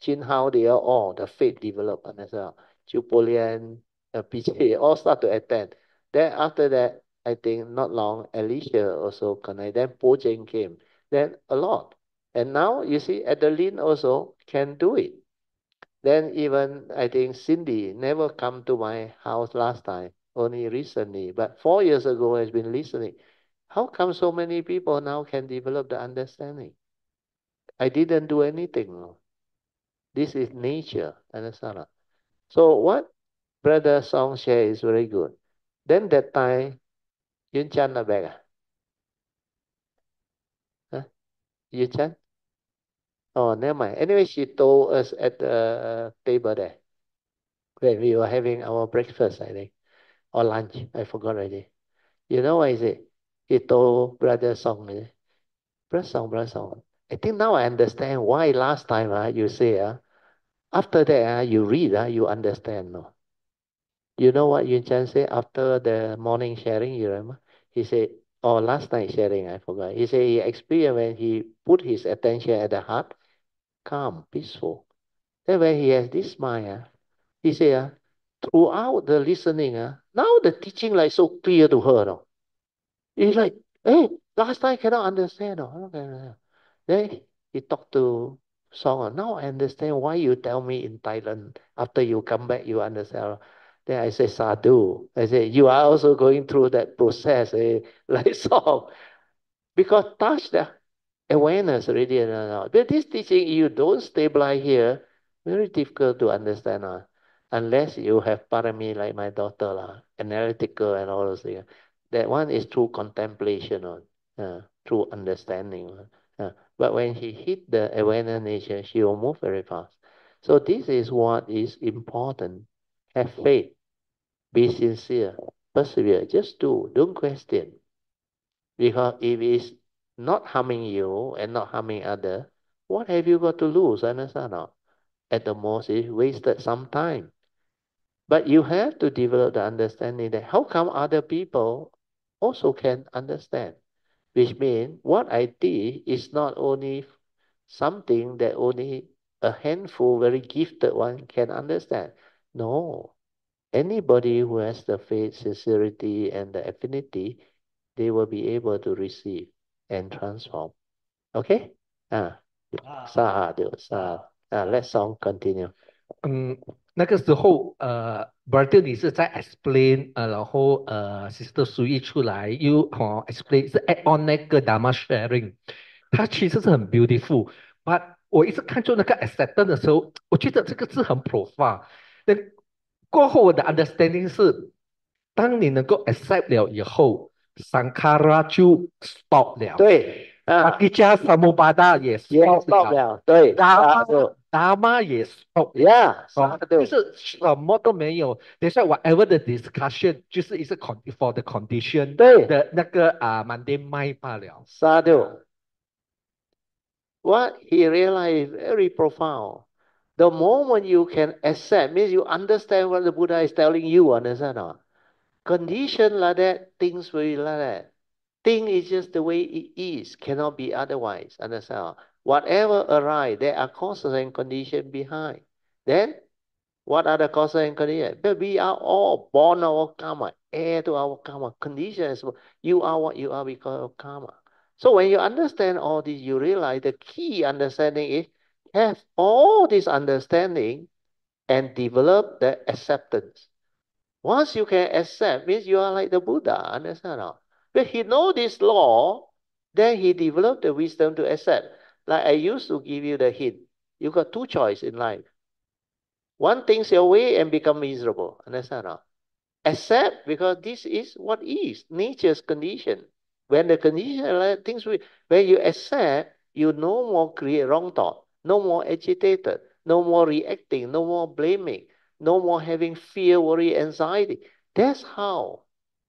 Jin Hao, they are all, the faith development as well. Chu Polian, PJ, all start to attend. Then after that, I think not long, Alicia also connect. Then Po Jeng came. Then a lot. And now you see Adeline also can do it. Then even I think Cindy never come to my house last time, only recently. But 4 years ago has been listening. How come so many people now can develop the understanding? I didn't do anything. This is nature, understand? So what Brother Song share is very good. Then that time, Yun Chan na back. Huh? Yun Chan? Oh, never mind. Anyway, she told us at the table there when we were having our breakfast, I think, or lunch. I forgot already. You know what he said? He told Brother Song, Brother Song. I think now I understand why last time you say after that you read you understand. No? You know what Yun Chan said after the morning sharing, you remember? He said, or last night sharing, I forgot. He said he experienced when he put his attention at the heart, calm, peaceful. Then when he has this mind, he said, throughout the listening, now the teaching like so clear to her. No? He's like, hey, last time cannot understand. No? Then he talked to Song. Now I understand why you tell me in Thailand. After you come back, you understand. Then I say, Sadhu. I say, you are also going through that process, like Song. Because touch the awareness already. But this teaching, you don't stabilize here, very difficult to understand. Unless you have parami like my daughter, analytical and all those things. That one is through contemplation, through understanding. But when he hit the awareness nature, she will move very fast. So this is what is important. Have faith, be sincere, persevere, just do, don't question. Because if it's not harming you and not harming other, what have you got to lose? Understand not? At the most, it's wasted some time. But you have to develop the understanding that how come other people also can understand? Which means what I did is not only something that only a handful, very gifted one can understand. No. Anybody who has the faith, sincerity, and the affinity, they will be able to receive and transform. Okay? Sadhu, sadhu. Let song continue.
那个时候brother 你是在 explain然后sister 苏一出来又explain 是 add on 那个 Dharma sharing，它其实是很 beautiful，but 我一直看住那个 acceptance 的时候，我觉得这个字很 profound。那过后我的 understanding 是，当你能够 accept 了以后，sankhara 就 stop 了，
对
阿吉加萨姆巴达也
也
stop
stop
了，
了，对，
然后
sadhu。
达妈也 stop
Yeah,
哦，就
sadu.
是什么都没有。That's why whatever the discussion 就是一个 for the condition
对
的那个mundane mind 罢了。
，sadu. What he realized very profound. The moment you can accept, means you understand what the Buddha is telling you, understand or not? Condition like that, things will be like that. Thing is just the way it is, cannot be otherwise, understand or not? Whatever arise, there are causes and conditions behind. Then, what are the causes and conditions? But we are all born our karma, heir to our karma. Conditions, you are what you are because of karma. So when you understand all this, you realize the key understanding is have all this understanding and develop the acceptance. Once you can accept, means you are like the Buddha, understand or not? But he know this law, then he developed the wisdom to accept. Like I used to give you the hint. You got two choices in life. One thinks your way and become miserable, understand or not? Accept because this is what is nature's condition. When the condition things when you accept, you no more create wrong thought, no more agitated, no more reacting, no more blaming, no more having fear, worry, anxiety. That's how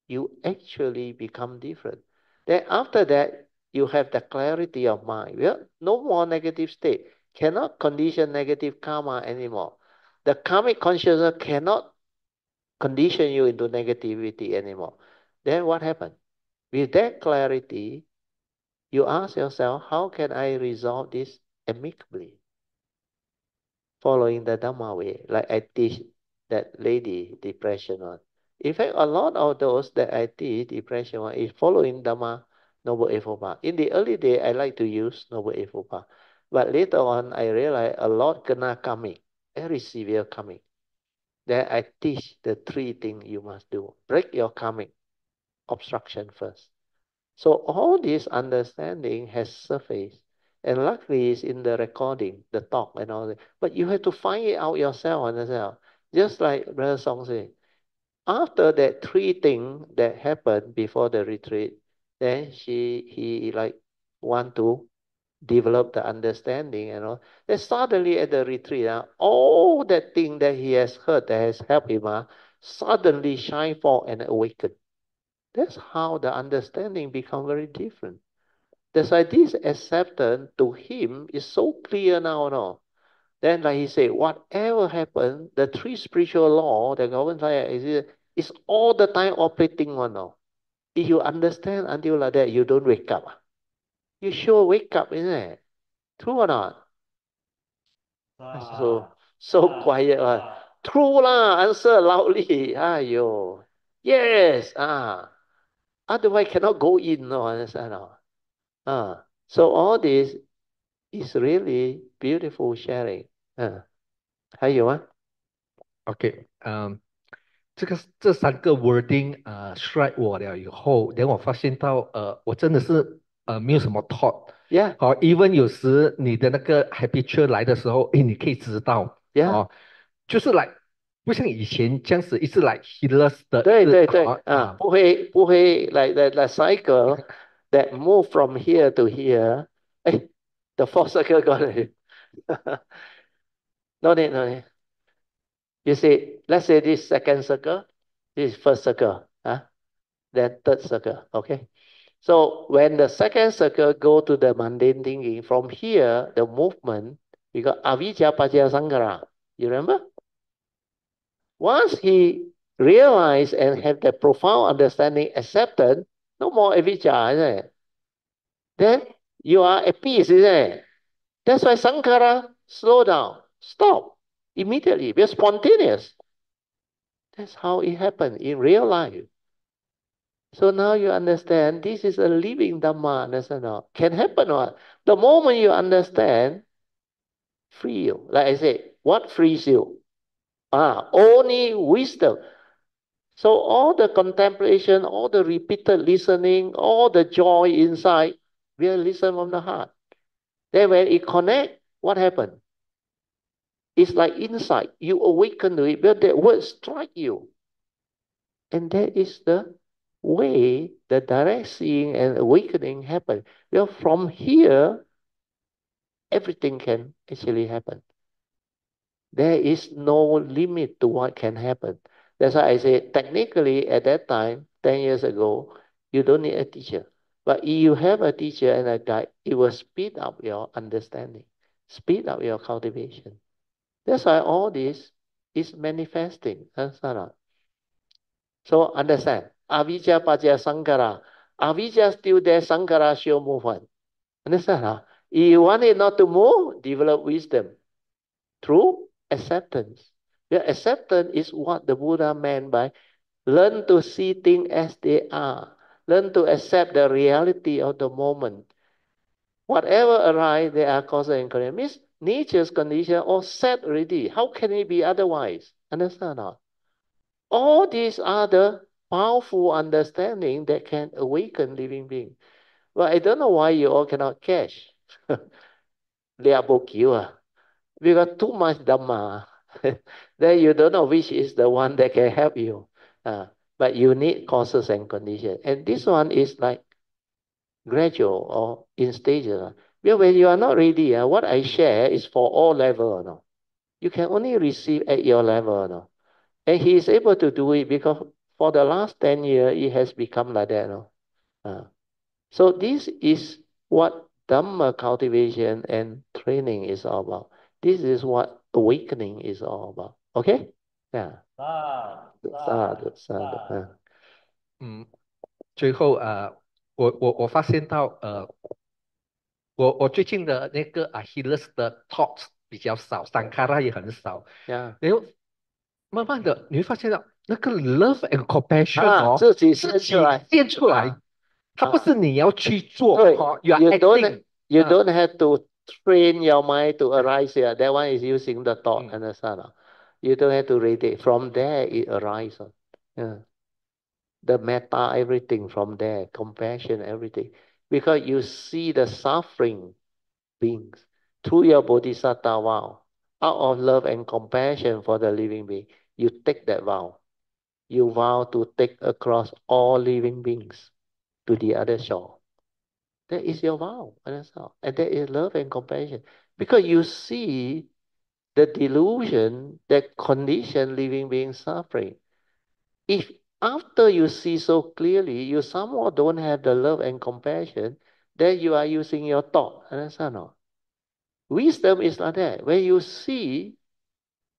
you actually become different. Then after that, you have the clarity of mind. Well, no more negative state. Cannot condition negative karma anymore. The karmic consciousness cannot condition you into negativity anymore. Then what happened? With that clarity, you ask yourself, how can I resolve this amicably? Following the Dhamma way, like I teach that lady depression one. In fact, a lot of those that I teach depression one is following Dhamma Noble Eightfold Path. In the early day, I like to use Noble Eightfold Path. But later on, I realized a lot kena coming, very severe coming. Then I teach the three things you must do. Break your karmic obstruction first. So all this understanding has surfaced. And luckily it's in the recording, the talk and all that. But you have to find it out yourself, understand? Just like Brother Song said, after that three things that happened before the retreat, then he like want to develop the understanding and all. Then suddenly at the retreat, all that thing that he has heard that has helped him suddenly shine forth and awaken. That's how the understanding become very different. That's why this acceptance to him is so clear now, no? Then like he said, whatever happened, the three spiritual law that governs life is all the time operating on now. If you understand until like that, you don't wake up. You sure wake up, isn't it? True or not? So quiet. True lah, answer loudly. Ayo. Yes. Otherwise cannot go in, no, understand? No? So all this is really beautiful sharing. 还有吗？OK，
这三个 wording strike 我了以后，然后我发现到我真的是没有什么 thought。Yeah, 好，even 有时你的那个 habitual 来的时候，诶，你可以知道
yeah.
哦，就是来不像以前这样子一直来 heedless 的，一直
对对对，不会 like the cycle that move from here to here. 哎，the fourth circle gone. No need, no need. You see, let's say this second circle, this is first circle, then third circle, okay? So when the second circle go to the mundane thinking, from here, the movement, we got avijja pajja sankhara. You remember? Once he realized and have that profound understanding, acceptance, no more avijja, isn't it? Then you are at peace, isn't it? That's why sankhara slow down, stop immediately. We're spontaneous. That's how it happened in real life. So now you understand this is a living Dhamma, understand or not? Can happen or not? The moment you understand, free you. Like I said, what frees you? Only wisdom. So all the contemplation, all the repeated listening, all the joy inside, will listen from the heart. Then when it connect, what happened? It's like insight. You awaken to it, but that word strike you. And that is the way the direct seeing and awakening happen. Well, from here, everything can actually happen. There is no limit to what can happen. That's why I say technically at that time, 10 years ago, you don't need a teacher. But if you have a teacher and a guide, it will speed up your understanding, speed up your cultivation. That's why all this is manifesting. Understand? Or not? So understand. Avijja paja sankara. Avijja still there, sankara show move on. Understand? Or not? If you want it not to move, develop wisdom through acceptance. Yeah, acceptance is what the Buddha meant by learn to see things as they are. Learn to accept the reality of the moment. Whatever arise, they are cause and condition. Means nature's condition all set already. How can it be otherwise? Understand or not? All these are the powerful understanding that can awaken living being. But I don't know why you all cannot catch. They are bokiwa. We got too much Dhamma. Then you don't know which is the one that can help you. But you need causes and conditions. And this one is like gradual or in stages. Because when you are not ready, what I share is for all level. No? You can only receive at your level. No? And he is able to do it because for the last 10 years, it has become like that. No? Uh, so this is what Dhamma cultivation and training is all about. This is what awakening is all about. Okay? Yeah. sadhu.
嗯，最后我发现到我最近的那个healers 的 thoughts 比较少，Sankara 也很少，Yeah. 然后慢慢的你会发现到那个 love and compassion
自己
自
生出来。
己现出来，它不是你要去做
对
，you are
you don't
acting，you
don't have to train your mind to arise here. That one is using the thought,
嗯
understand? You don't have to read it. From there it arises. Yeah. The metta, everything from there, compassion, everything. Because you see the suffering beings through your bodhisattva vow. Out of love and compassion for the living being, you take that vow. You vow to take across all living beings to the other shore. That is your vow, understand? And that is love and compassion. Because you see the delusion that condition living beings suffering. If after you see so clearly, you somehow don't have the love and compassion, then you are using your thought. Understand? Or not? Wisdom is like that. When you see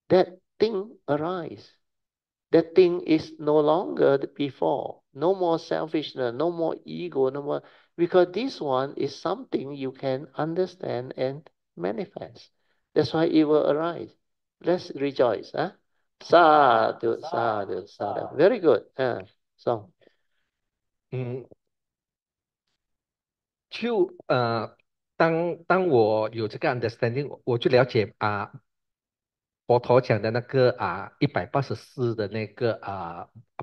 that thing arise, that thing is no longer before. No more selfishness, no more ego, no more. Because this one is something you can understand and manifest. That's why it will arise. Let's rejoice. Huh? Sadhu, sadhu, sadhu. Very good. So,
嗯，当我有这个 understanding，我就了解佛陀讲的那个184的那个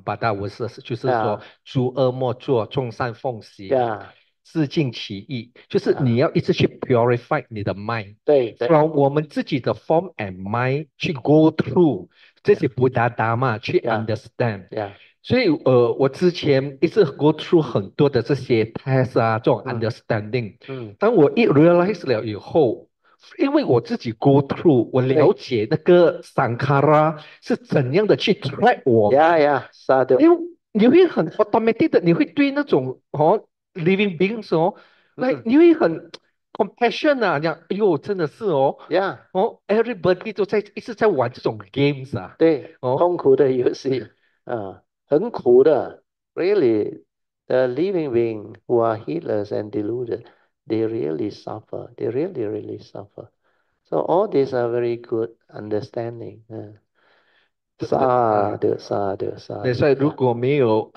八大无事，就是说
yeah,
诸恶莫作，众善奉行，yeah, 自尽其意，就是你
yeah.
要一直去 purify 你的 mind，
对对
from 我们自己的 form and mind 去 go through 这些 Buddha Dharma 去
，yeah,
understand。yeah. 所以我之前一直 go through 很多的这些 test 这种
嗯
understanding。
嗯，
当我一 realize 了以后，因为我自己 go through，我了
对
解那个 Sankara 是怎样的去 track 我们，，yeah
yeah，sadhu，
因为你会很 automatic 的，你会对那种living beings
嗯
你会很 compassion 讲，哎呦，真的是
，yeah。
everybody 都在一直在玩这种 games
对，
哦，
痛苦的游戏很苦的。Really, the living being who are healers and deluded, they really suffer. They really, really suffer. So all these are very good understanding. sadhu, sadhu,
所
sadhu.
以如果没有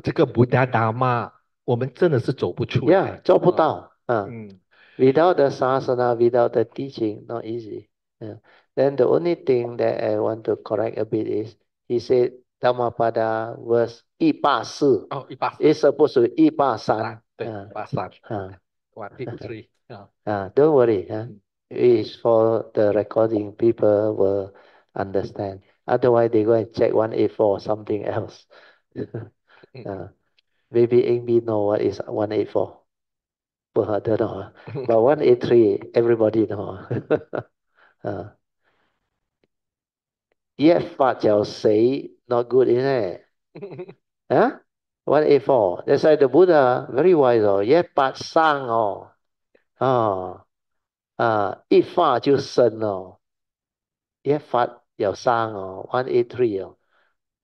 这个 Buddha Dharma，我们真的是走不出
Yeah,
来
做不到。
嗯
Without the sasana, without the teaching, not easy. Then the only thing that I want to correct a bit is he said Dhammapada was 184.
184
It's supposed to be 183.
对183
Uh,
one two three
don't worry.
Mm.
It's for the recording. People will understand. Otherwise, they go and check 184 or something else. uh, maybe Amy know what is 184. But I don't know. But 183, everybody know. uh, 越发叫谁 not good, isn't it? Huh? What A for? That's why the Buddha very wise 哦，越发上哦，一发就生哦，越发要上哦，183哦。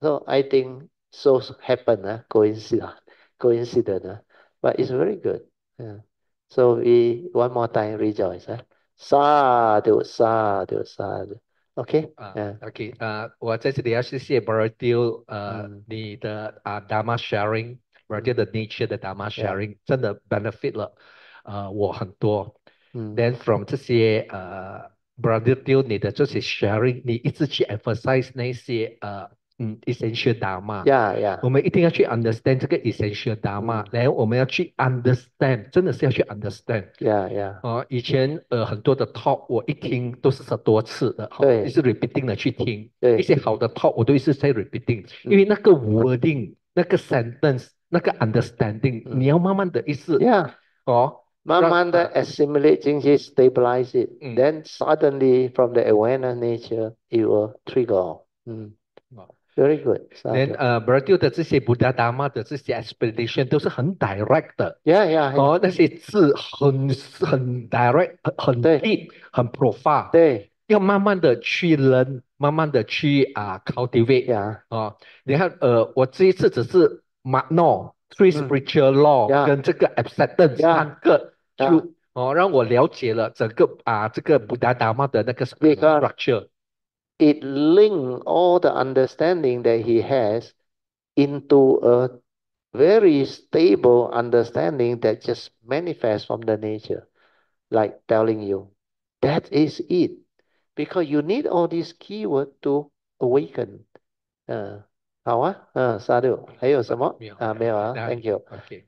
So I think so happen, coincidence, but it's very good. Yeah. So we one more time rejoice. Sadhu, sadhu, sadhu. Okay? Yeah.
OK 我在这里要谢谢 b r a d i o
嗯
你的Dharma sharing b r a d i o 的 nature 的 Dharma
Yeah.
sharing 真的 benefit 了我很多。
嗯
Then from 这些b r a d i o 你的这些 sharing，你一直去 emphasize 那些essential Dharma。Yeah,
yeah.
我们一定要去 understand 这个 essential Dharma，然后我们要去 understand，真的是要去 understand。Yeah,
yeah.
以前很多的 talk 我一听都是多次的，一
对
直 repeating 的去听一
对，
些好的 talk 我都一直在 repeating，因为那个 wording、那个 sentence、那个 understanding，你要慢慢的意思
Yeah.
让
慢慢的 assimilate 进去 stabilize it.
嗯
Then suddenly from the awareness nature, it will trigger. Very good.
连
Sadhu.
b r a d i o 的这些 Buddha Dharma 的这些 explanation 都是很 direct 的。
Yeah, yeah.
那些字很 direct，很
对
deep，很 profound，
对
要慢慢的去 learn，慢慢的去cultivate。
，Yeah.
你看我这一次只是 Magno three
嗯
spiritual law
，Yeah,
跟这个 acceptance
yeah,
三个
yeah.
就让我了解了整个这个 Buddha Dharma 的那个
Because
structure。it
link all the understanding that he has into a very stable understanding that just manifests from the nature, like telling you, that is it. Because you need all these keywords to awaken. 好啊，sadhu，还有什么？没有啊
那
，thank you.
OK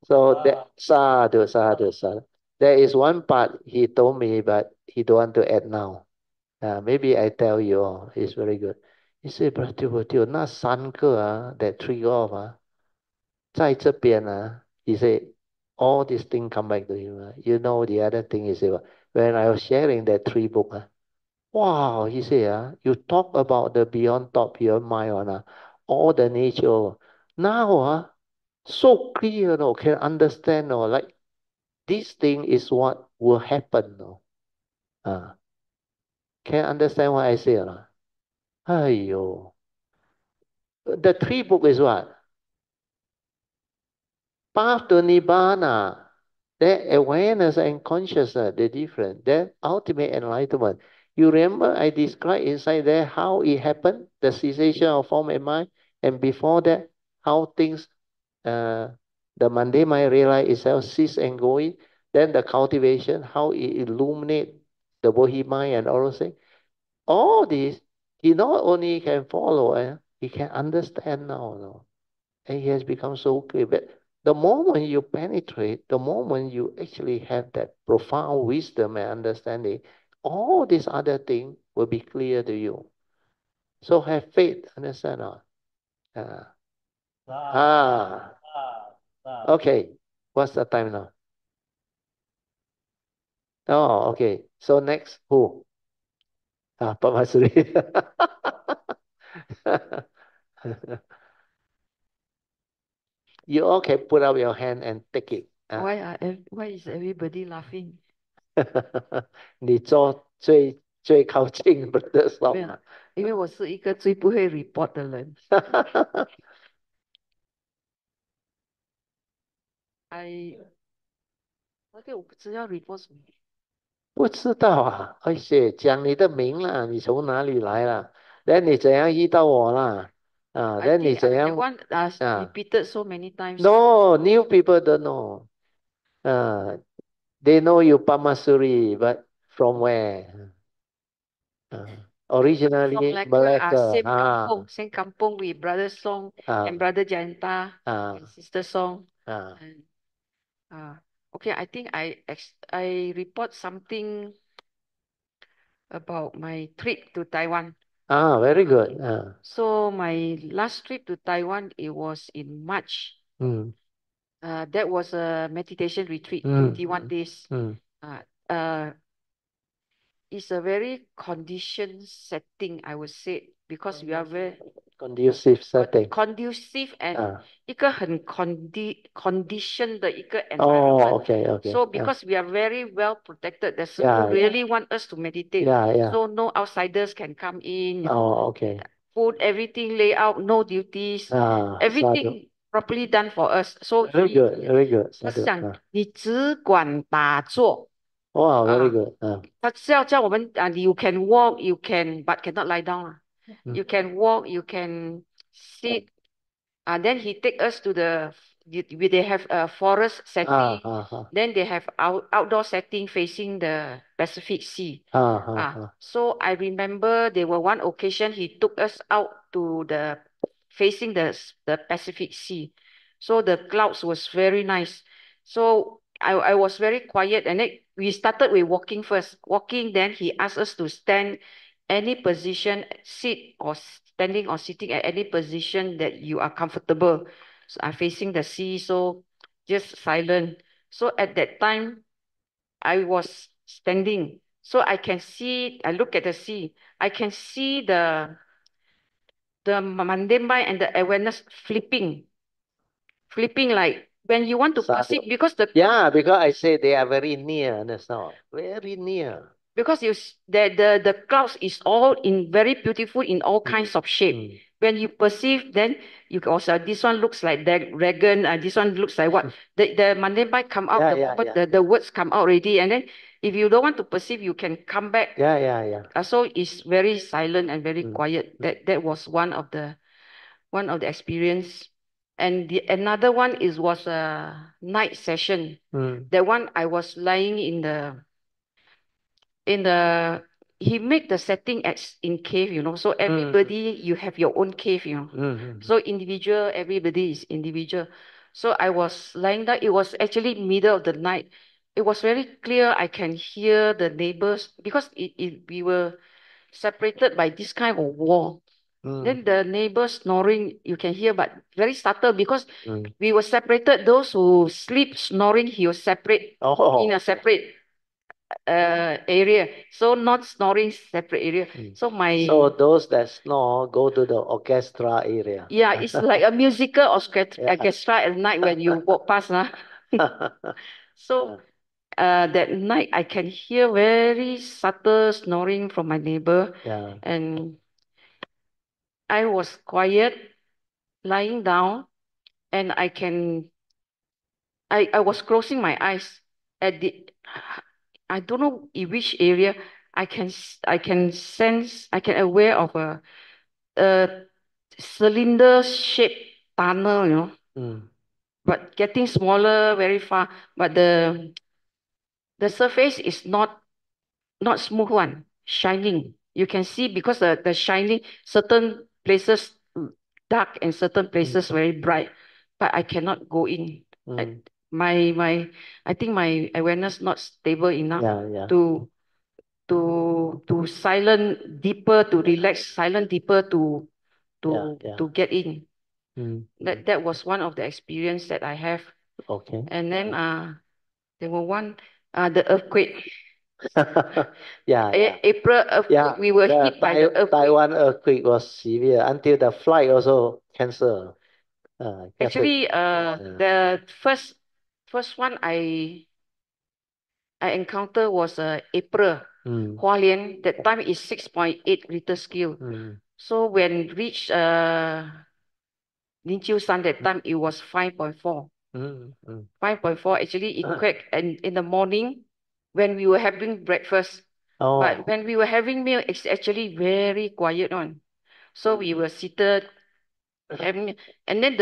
So that sadhu, sadhu, sadhu. There is one part he told me, but he don't want to add now. Maybe I tell you, it's very good. He said, Bro, 那3个 that trigger off 在这边 he said, all these things come back to you. You know the other thing is when I was sharing that 3 book, wow, he said, you talk about the beyond thought, beyond mind, all the nature. Now, so clear, no, can understand, no, like this thing is what will happen, no. Can understand what I say, no? Aiyo. The 3 book is what? Path to Nibbana. That awareness and consciousness, the difference. That ultimate enlightenment. You remember I described inside there how it happened, the cessation of form and mind, and before that, how things, the mundane mind realize itself cease and going. Then the cultivation, how it illuminate the Bodhi mind and all those things. All this, he not only can follow, he can understand now. No? And he has become so clear. But the moment you penetrate, the moment you actually have that profound wisdom and understanding, all these other things will be clear to you. So have faith, understand? Uh, ah, okay. What's the time now? Oh, okay. So next, who? Padmasuri. You all can put up your hand and take it.
Why is everybody laughing?
你坐最靠近 brother
没有，因为我是一个最不会 report 的人。那个我不知道 report 什么。
不知道啊，而且讲你的名啦，你从哪里来啦？then 你怎样遇到我啦？then 你怎
that
样
one repeated so many times.
No, new people don't know. They know you Pamasuri, but from where?
From
Originally Malacca.
same kampung with brother Song and brother Janta and sister Song. And, okay, I think I report something about my trip to Taiwan.
Very good.
So my last trip to Taiwan, it was in March. That was a meditation retreat, 21 days. it's a very conditioned setting, I would say, because we are very
conducive setting.
conducive and
啊，
一个很 condition 的一个
哦
environment.
，OK OK，
So because we are very well protected, the Sư
Yeah,
父really want us to meditate.
yeah,
So no outsiders can come in.
oh, okay.
Food, everything lay out, no duties,
Ah, sadhu.
everything properly done for us. So
Very good, very good.
他
Sadhu.
想你只管打坐
Wow, very
啊，
good.
他是要叫我们you can walk, you can but cannot lie down 啊。You can walk, you can sit. Then he take us to they have a forest setting. Then they have outdoor setting facing the Pacific Sea. So I remember there were one occasion he took us out to the facing the Pacific Sea. So the clouds was very nice. So I was very quiet, and then we started with walking first. Walking, then he asked us to stand any position, sit or standing or sitting at any position that you are comfortable. So I'm facing the sea, so just silent. So at that time, I was standing. So I can see, I look at the sea. I can see the mandembai and the awareness flipping like when you want to perceive, because
Yeah, because I say they are very near. That's all. Very near.
because the clouds is all in very beautiful in all kinds of shape. When you perceive, then you can also, this one looks like the dragon, this one looks like what the mandembai come out, the words come out already, and then if you don't want to perceive, you can come back. So it's very silent and very quiet. That was one of the experience. And another one was a night session. That one I was lying in the he made the setting as in cave, so everybody you have your own cave, so individual, everybody is individual. So I was lying down. It was actually middle of the night. It was very clear. I can hear the neighbors because we were separated by this kind of wall. Then the neighbors snoring you can hear, but very subtle because we were separated. Those who sleep snoring, he was separate in a separate area. So not snoring separate area. So
those that snore go to the orchestra area.
Yeah, it's like a musical orchestra at night when you walk past. So that night I can hear very subtle snoring from my neighbor. And I was quiet, lying down, and I was closing my eyes at I don't know in which area. I can sense, I can aware of a cylinder shaped tunnel, but getting smaller very far. But the surface is not smooth one, shining. You can see because the shining, certain places dark and certain places very bright, but I cannot go in. I think my awareness not stable enough to silent deeper, to relax silent deeper, to get in. That was one of the experience that I have.
Okay.
And then there were one the earthquake. April earthquake, we were hit by the earthquake.
Taiwan earthquake was severe until the flight also cancelled.
Actually, the first one I encountered was April. Hualien, that time is 6.8 Richter scale. So when reached Ninchiu San, that time it was 5.4. 5.4, actually it quaked, and in the morning when we were having breakfast. But when we were having meal, it's actually very quiet on. So we were seated having, and then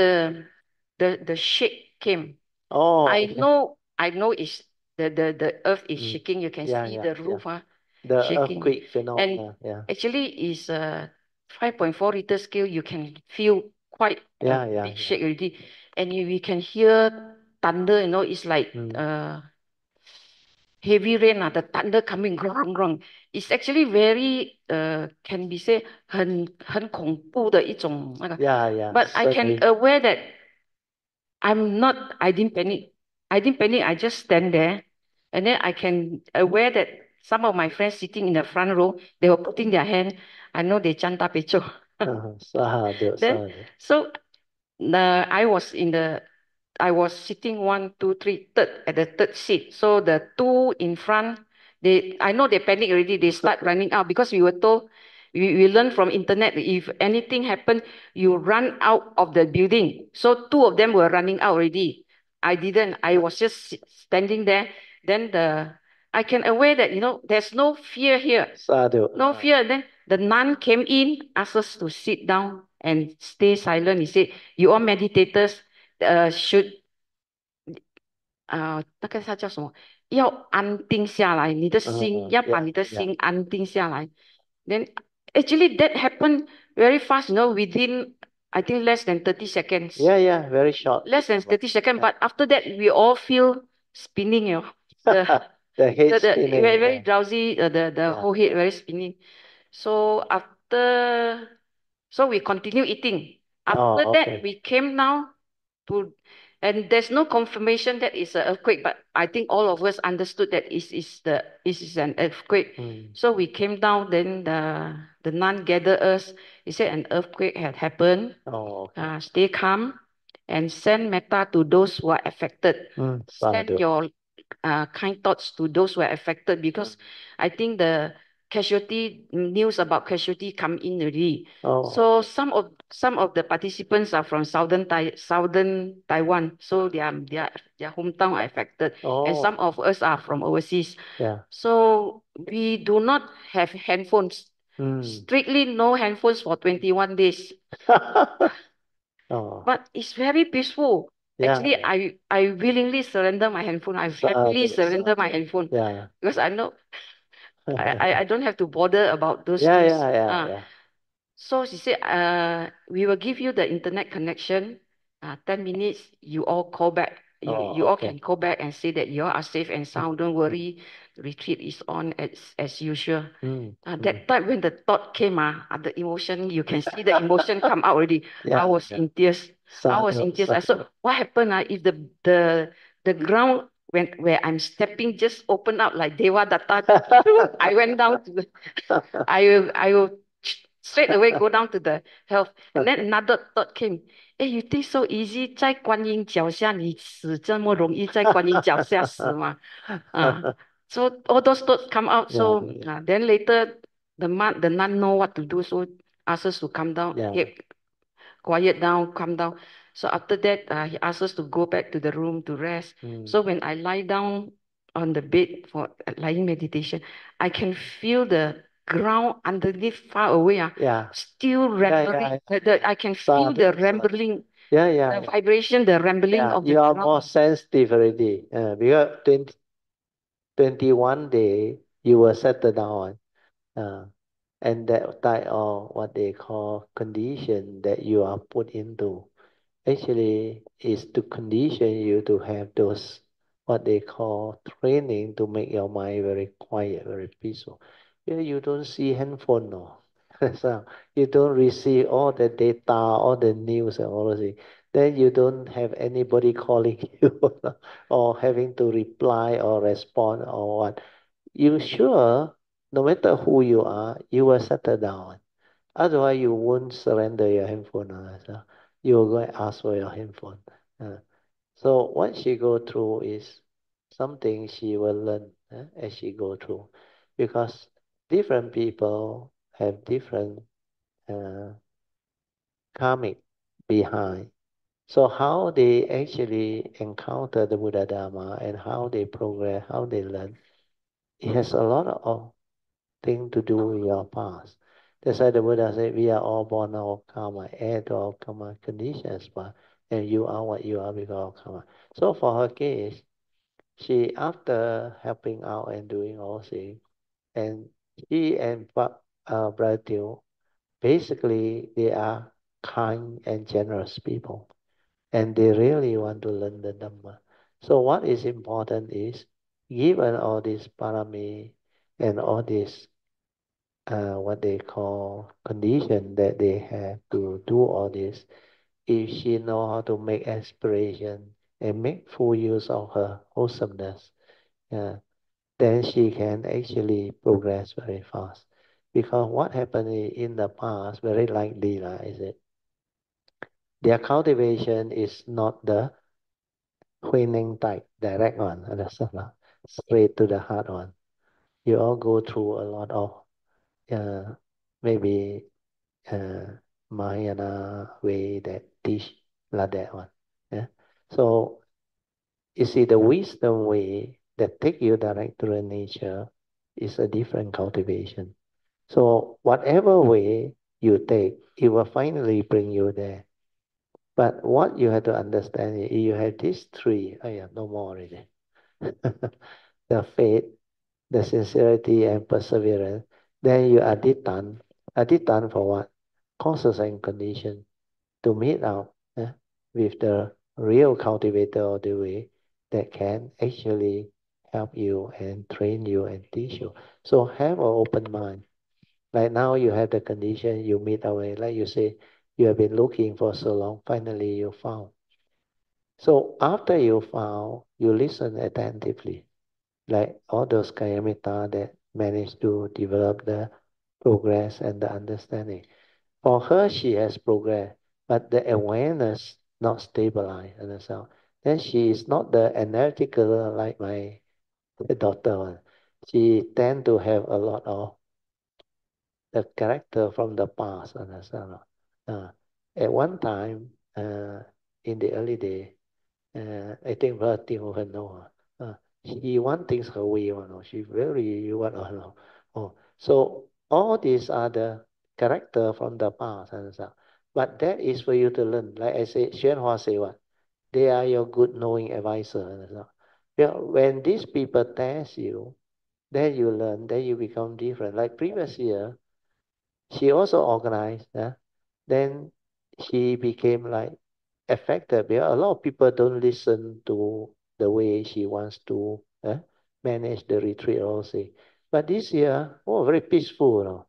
the shake came. I know it's the earth is shaking. You can see the roof
the
shaking.
earthquake phenomenon.
And actually is 5.4 Richter scale. You can feel quite a big shake already, and we can hear thunder. It's like heavy rain. The thunder coming, grong grong. It's actually very can be say 很恐怖的一种那个。But I can aware that I didn't panic. I just stand there, and then I can aware that some of my friends sitting in the front row, they were putting their hand. I know they chant pecho.
Sadhu,
Then,
sadhu.
so I was sitting 1, 2, 3, third at the third seat. So the two in front, I know they panic already. They start running out because we were told, we learned from internet, if anything happened, you run out of the building. So two of them were running out already. I didn't. I was just standing there. Then I can aware that, there's no fear here.
Sadhu.
No fear. Then the nun came in, asked us to sit down and stay silent. He said, you all meditators should 那个它叫什么？要安定下来，你的心要把
Yeah,
你的
yeah.
心安定下来。Then actually that happened very fast, within I think less than 30 seconds.
Yeah, yeah, very short.
Less than 30 seconds, but after that we all feel spinning, The
The head
the
spinning.
very, very
Yeah.
drowsy, the
Yeah.
whole head very spinning. So so we continue eating. After
Oh,
that,
okay.
we came now to, and there's no confirmation that it's an earthquake, but I think all of us understood that it is an earthquake. So we came down, then the nun gathered us. He said an earthquake had happened.
Oh, okay.
Stay calm and send metta to those who are affected. Send
Sadhu.
your kind thoughts to those who are affected, because I think the casualty news about casualty come in already.
Oh,
So some of the participants are from southern Taiwan, so their hometown are affected, and some of us are from overseas.
yeah.
So we do not have handphones. Strictly no handphones for 21 days.
Oh,
But it's very peaceful.
yeah,
Actually,
yeah.
I willingly surrender my handphone. I happily surrender my handphone
Yeah.
because I know I don't have to bother about those
Yeah,
things.
yeah, yeah, yeah.
So she said, we will give you the internet connection. 10 minutes, you all call back. You all
Okay.
can call back and say that you all are safe and sound. Don't worry. The retreat is on as usual. That time when the thought came, the emotion, you can see the emotion come out already.
Yeah,
I was
yeah.
in tears. I was in tears. I said, what happened if the ground where I'm stepping just opened up like Deva Datta? I went down to I will straight away go down to the health. And then another thought came, hey, you think so easy, 在观音脚下你死这么容易，在观音脚下死吗？So all those thoughts come out. So then later the nun know what to do, so ask us to come down, quiet down, calm down. So after that, he asked us to go back to the room to rest. So when I lie down on the bed for lying meditation, I can feel the ground underneath far away. Still rambling. I can feel the rambling. The vibration, the rambling of the
you are
ground.
more sensitive already. Because 21 day you will settle down. And that type of what they call condition that you are put into actually is to condition you to have those what they call training to make your mind very quiet, very peaceful. Yeah, you don't see handphone, no. So you don't receive all the data, all the news and all those things. Then you don't have anybody calling you or having to reply or respond or what. You sure, no matter who you are, you will settle down. Otherwise, you won't surrender your handphone. So you will go and ask for your handphone. So what she go through is something she will learn as she go through, because different people have different uh, karmic behind. So how they actually encounter the Buddha Dharma and how they progress, how they learn, it has a lot of thing to do with your past. That's why the Buddha said we are all born out of karma, heir to our karma conditions, but and you are what you are because of karma. So for her case, she after helping out and doing all things, and she and Brother Teo, basically they are kind and generous people, and they really want to learn the Dhamma. So what is important is, given all this parami and all this what they call condition that they have to do all this, if she know how to make aspiration and make full use of her wholesomeness, then she can actually progress very fast. Because what happened in the past, very likely, is it? Their cultivation is not the winning type, direct one, understand? Straight to the heart one. You all go through a lot of maybe Mahayana way that teach like that one. Yeah. So you see, the wisdom way that take you direct to the nature is a different cultivation. So whatever way you take, it will finally bring you there. But what you have to understand is you have these three. Oh yeah, no more already. The faith, the sincerity and perseverance. Then you aditan. Aditan for what? Causes and conditions to meet up with the real cultivator of the way that can actually help you and train you and teach you. So have an open mind. Like now you have the condition, you meet away. Like you say, you have been looking for so long, finally you found. So after you found, you listen attentively. Like all those Kalyanamittas that managed to develop the progress and the understanding. For her, she has progressed, but the awareness not stabilized in herself. Then she is not the analytical like my daughter one. She tend to have a lot of the character from the past, understand? At one time, in the early day, I think Brother Tim will know. She want things her way, She very what, Oh, so all these are the character from the past, understand? But that is for you to learn. Like I say, Xuan Hua say what? They are your good knowing advisor, understand? Yeah, when these people test you, then you learn, then you become different. Like previous year, she also organized, then she became like affected because a lot of people don't listen to the way she wants to manage the retreat also. But this year, oh, very peaceful,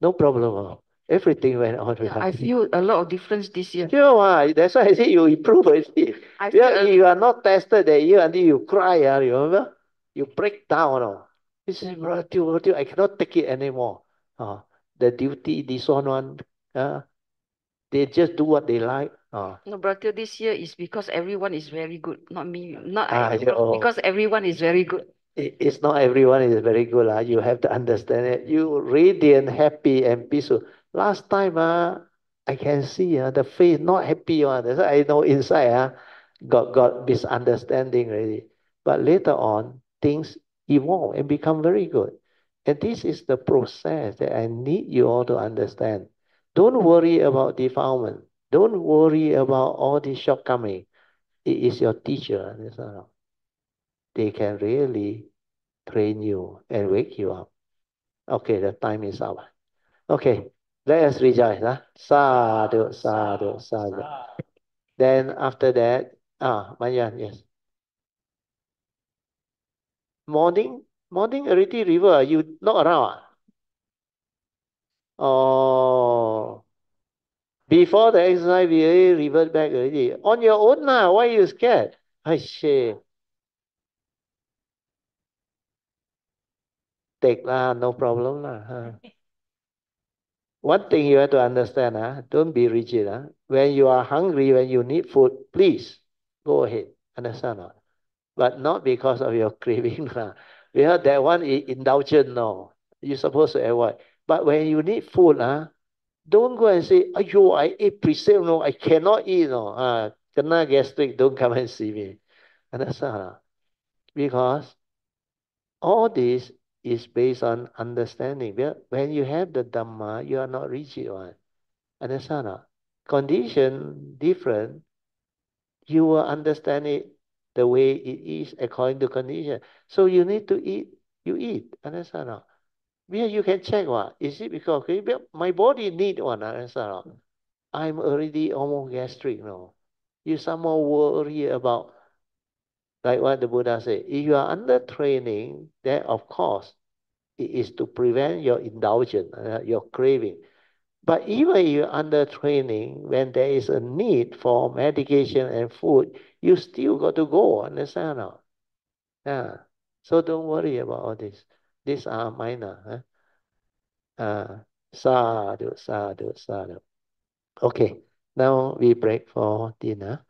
no problem. Everything went on.
Yeah, I feel a lot of difference this year.
Sure, that's why I say you improve already.
I feel
You are not tested that year until you cry, remember? You break down. This is Brother Teo, I cannot take it anymore. The duty, this one, they just do what they like.
No, brother, this year is because everyone is very good, not me, not
Oh.
because everyone is very good.
It's not everyone is very good. You have to understand it. You radiant, happy, and peaceful. Last time, I can see the face not happy. That's why I know inside got misunderstanding already. But later on, things evolve and become very good. And this is the process that I need you all to understand. Don't worry about defilement. Don't worry about all the shortcomings. It is your teacher. They can really train you and wake you up. Okay, the time is up. Okay, let us rejoice. Sadhu, sadhu, sadhu. Then after that, Mayan, yes. Morning already river. You not around? Oh, before the exercise, we already revert back already. On your own now. Why you scared? I say, take lah, no problem lah. One thing you have to understand, don't be rigid. When you are hungry, when you need food, please go ahead. Understand? But not because of your craving. Because that one is indulgent, no. You're supposed to avoid. But when you need food, don't go and say, "Ayo, I ate pre-sale, no, I cannot eat, no. Kena gastric, don't come and see me." Understand? Because all this is based on understanding. When you have the Dhamma, you are not rigid one. Understand? Condition different, you will understand it the way it is according to condition. So you need to eat, you eat. Understand? Yeah, you can check what. Is it because okay, my body need one? Understand? I'm already almost gastric now. You somehow worry about like what the Buddha said. If you are under training, then of course it is to prevent your indulgence, your craving. But even if you're under training, when there is a need for medication and food, you still got to go, understand? Yeah. So don't worry about all this. These are minor. Sadhu, sadhu, sadhu. Okay, now we break for dinner.